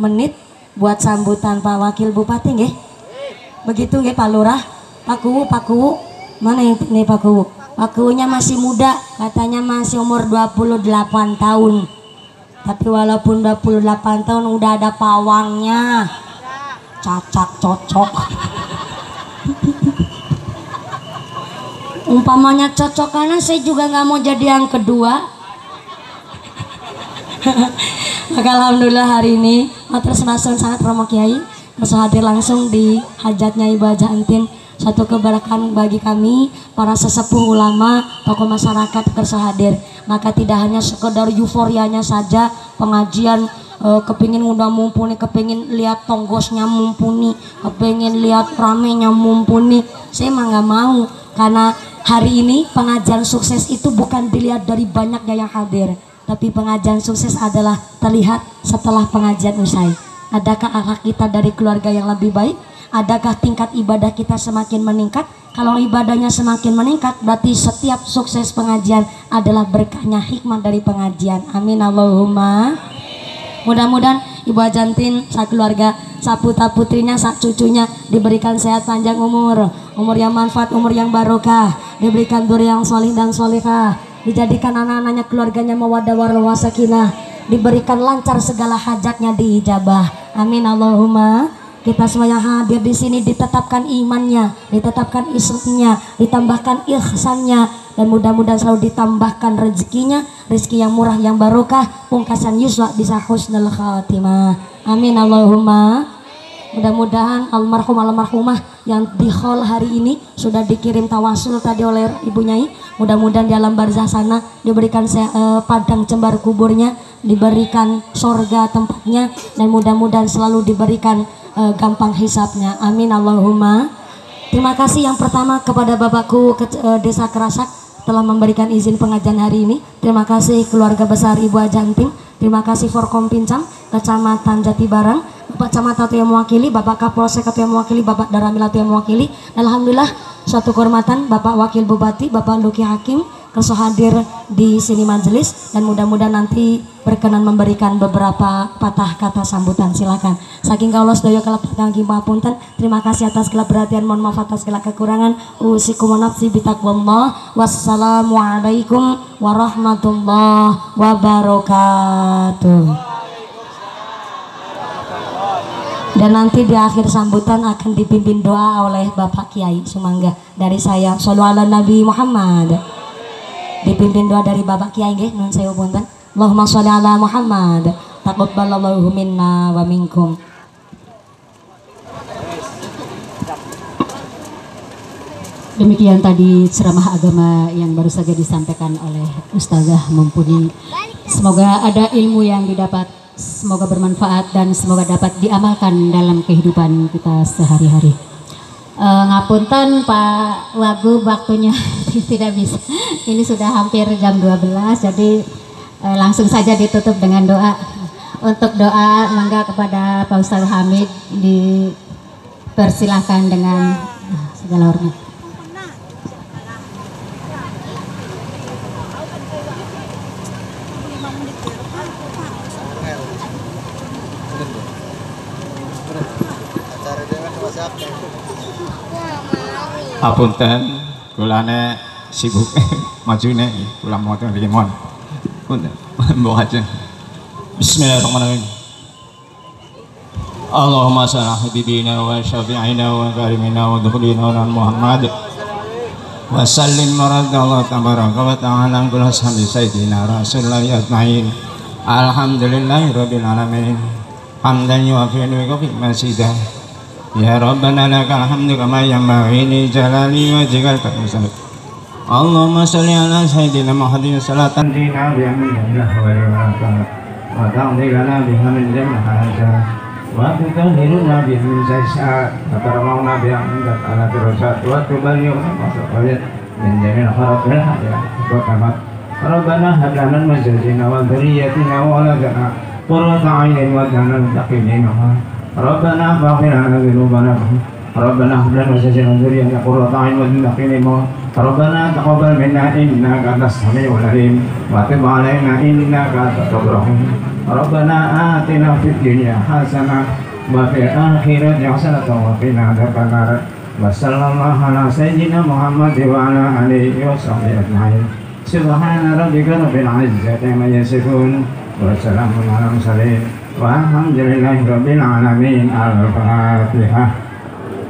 menit buat sambutan Pak Wakil Bupati nggih. Begitu nggih Pak Lurah. Pak Kuwu, mana ini Pak Kuwu? Pak Kuwunya masih muda, katanya masih umur 28 tahun. Tapi walaupun 28 tahun udah ada pawangnya. Cacak cocok. Umpamanya cocok karena saya juga nggak mau jadi yang kedua. Maka alhamdulillah hari ini matur semasun sangat Romo Kiai bisa hadir langsung di hajatnya Ibu Haja Entin. Satu keberkahan bagi kami para sesepuh ulama, tokoh masyarakat bisa hadir. Maka tidak hanya sekedar euforianya saja pengajian, kepingin udah mumpuni, kepingin lihat tonggosnya mumpuni, kepingin lihat ramenya mumpuni. Saya mah nggak mau, karena hari ini pengajian sukses itu bukan dilihat dari banyaknya yang hadir, tapi pengajian sukses adalah terlihat setelah pengajian usai. Adakah akhlak kita dari keluarga yang lebih baik? Adakah tingkat ibadah kita semakin meningkat? Kalau ibadahnya semakin meningkat, berarti setiap sukses pengajian adalah berkahnya hikmah dari pengajian. Amin Allahumma. Mudah-mudahan Ibu Haja Entin, sa keluarga, sa putra putrinya, sa cucunya diberikan sehat panjang umur yang manfaat, umur yang barokah, diberikan dzurriyyah yang sholih dan sholihah, dijadikan anak-anaknya, keluarganya mawaddah warahmah sakinah, diberikan lancar segala hajatnya diijabah. Amin Allahumma. Kita semua yang hadir di sini ditetapkan imannya, ditetapkan Islamnya, ditambahkan ihsannya, dan mudah-mudahan selalu ditambahkan rezekinya, rezeki yang murah, yang barokah, pungkasan yuswa bisa husnul khatimah. Amin Allahumma. Mudah-mudahan almarhumah yang di hall hari ini sudah dikirim tawasul tadi oleh Ibu Nyai. Mudah-mudahan di alam barzah sana diberikan padang cembar kuburnya, diberikan sorga tempatnya, dan mudah-mudahan selalu diberikan gampang hisapnya. Amin Allahumma. Terima kasih yang pertama kepada Bapakku Desa Kerasak telah memberikan izin pengajian hari ini. Terima kasih keluarga besar Ibu Haja Entin. Terima kasih Forkom Pincang, Kecamatan Jatibarang, Bapak Camat Tatu yang mewakili, Bapak Kapolsek Tatu yang mewakili, Bapak Daramil Tatu yang mewakili. Alhamdulillah suatu kehormatan Bapak Wakil Bupati, Bapak Luki Hakim kerso hadir di sini majelis, dan mudah-mudahan nanti berkenan memberikan beberapa patah kata sambutan. Silakan. Saking kaulos daya kalap tangki mapunten. Terima kasih atas segala perhatian, mohon maaf atas segala kekurangan. Usikum nafsi bitaqwallah. Wassalamualaikum warahmatullahi wabarakatuh. Dan nanti di akhir sambutan akan dipimpin doa oleh Bapak Kiai Sumangga. Dari saya, shollu ala Nabi Muhammad. Dipimpin doa dari Bapak Kiai nggih, nun sewu punten. Allahumma sholli ala Muhammad. Taqabbalallahu minna wa minkum. Demikian tadi ceramah agama yang baru saja disampaikan oleh Ustazah Mumpuni. Semoga ada ilmu yang didapat, semoga bermanfaat, dan semoga dapat diamalkan dalam kehidupan kita sehari-hari. Ngapunten Pak Wagub, waktunya tidak bisa. Ini sudah hampir jam 12, jadi langsung saja ditutup dengan doa. Untuk doa mangga kepada Pak Ustadz Hamid dipersilahkan dengan segala hormat. Apunten, kulane sibuk majune, kula moten iki mon. Punten, mbok aja. Bismillahirrahmanirrahim. Allahumma salli ala habibina wa syafi'ina wa karimina wa dukhulina wa Muhammad wa sallim maradallahu tabaraka wa ta'ala kula sahbi sayyidina rasulullah ajma'in. Alhamdulillahi rabbil alamin. Hamdan yuafi'u wa yukafi masidah. Ya Rabbana lakal hamdu kama yanbaghi li jalali wajhikal karim. Allahumma shalli ala sayyidina Muhammadin salatan dina bi amrillah wa barakatuh wa ta'dhi lana biha min jami'il hajat wa tutahhiruna biha min sayyi'at wa tarhamuna biha min ala firasat wa tuballighuna masaqat min jami'il khairat wa tamat. Rabbana hab lana min azwajina wa dhurriyyatina wa auladina qurrata a'yunin waj'alna lil muttaqina imama. Rabbana faghfir lana dhunubana Rabbana hab lana min azwajina wa dhurriyyatina qurrata a'yunin waj'alna lil muttaqina imama. Rabbana taqabbal minna innaka antas samiul alim wa tub 'alaina innaka antat tawwabur rahim. Rabbana atina fid dunya hasanah wa fil akhirati hasanah wa qina adzabannar. Wa sallallahu ala sayyidina Muhammad wa ala alihi wa sahbihi ajma'in. Subhana rabbika rabbil izzati amma yasifun wa salamun ala mursalin walhamdulillahi rabbil alamin. Al-Fatihah.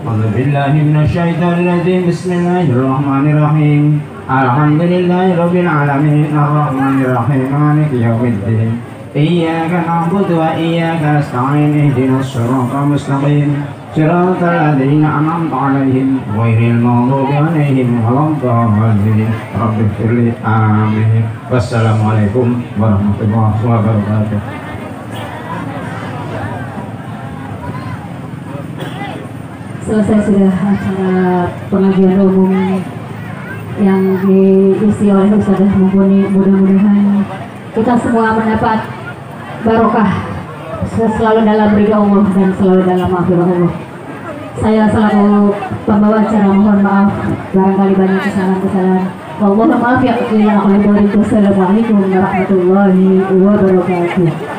A'udzu billahi minasy syaithanir rajim. Bismillahirrahmanirrahim. Alhamdulillahi rabbil alamin arrahmanir rahim maliki yaumiddin. Iyyaka na'budu wa iyyaka nasta'in ihdinas siratal mustaqim siratal ladzina an'amta 'alaihim ghairil maghdubi 'alaihim waladdallin. Rabbighfirli amin. Wassalamualaikum warahmatullahi wabarakatuh. Selesai sudah acara pengajian umum yang diisi oleh Ustazah Mumpuni. Mudah-mudahan kita semua mendapat barokah selalu dalam ridha Allah dan selalu dalam maghfirah Allah. Saya selaku pembawa acara mohon maaf barangkali banyak kesalahan-kesalahan. Wallahu maaf ya. Assalamualaikum warahmatullahi wabarakatuh.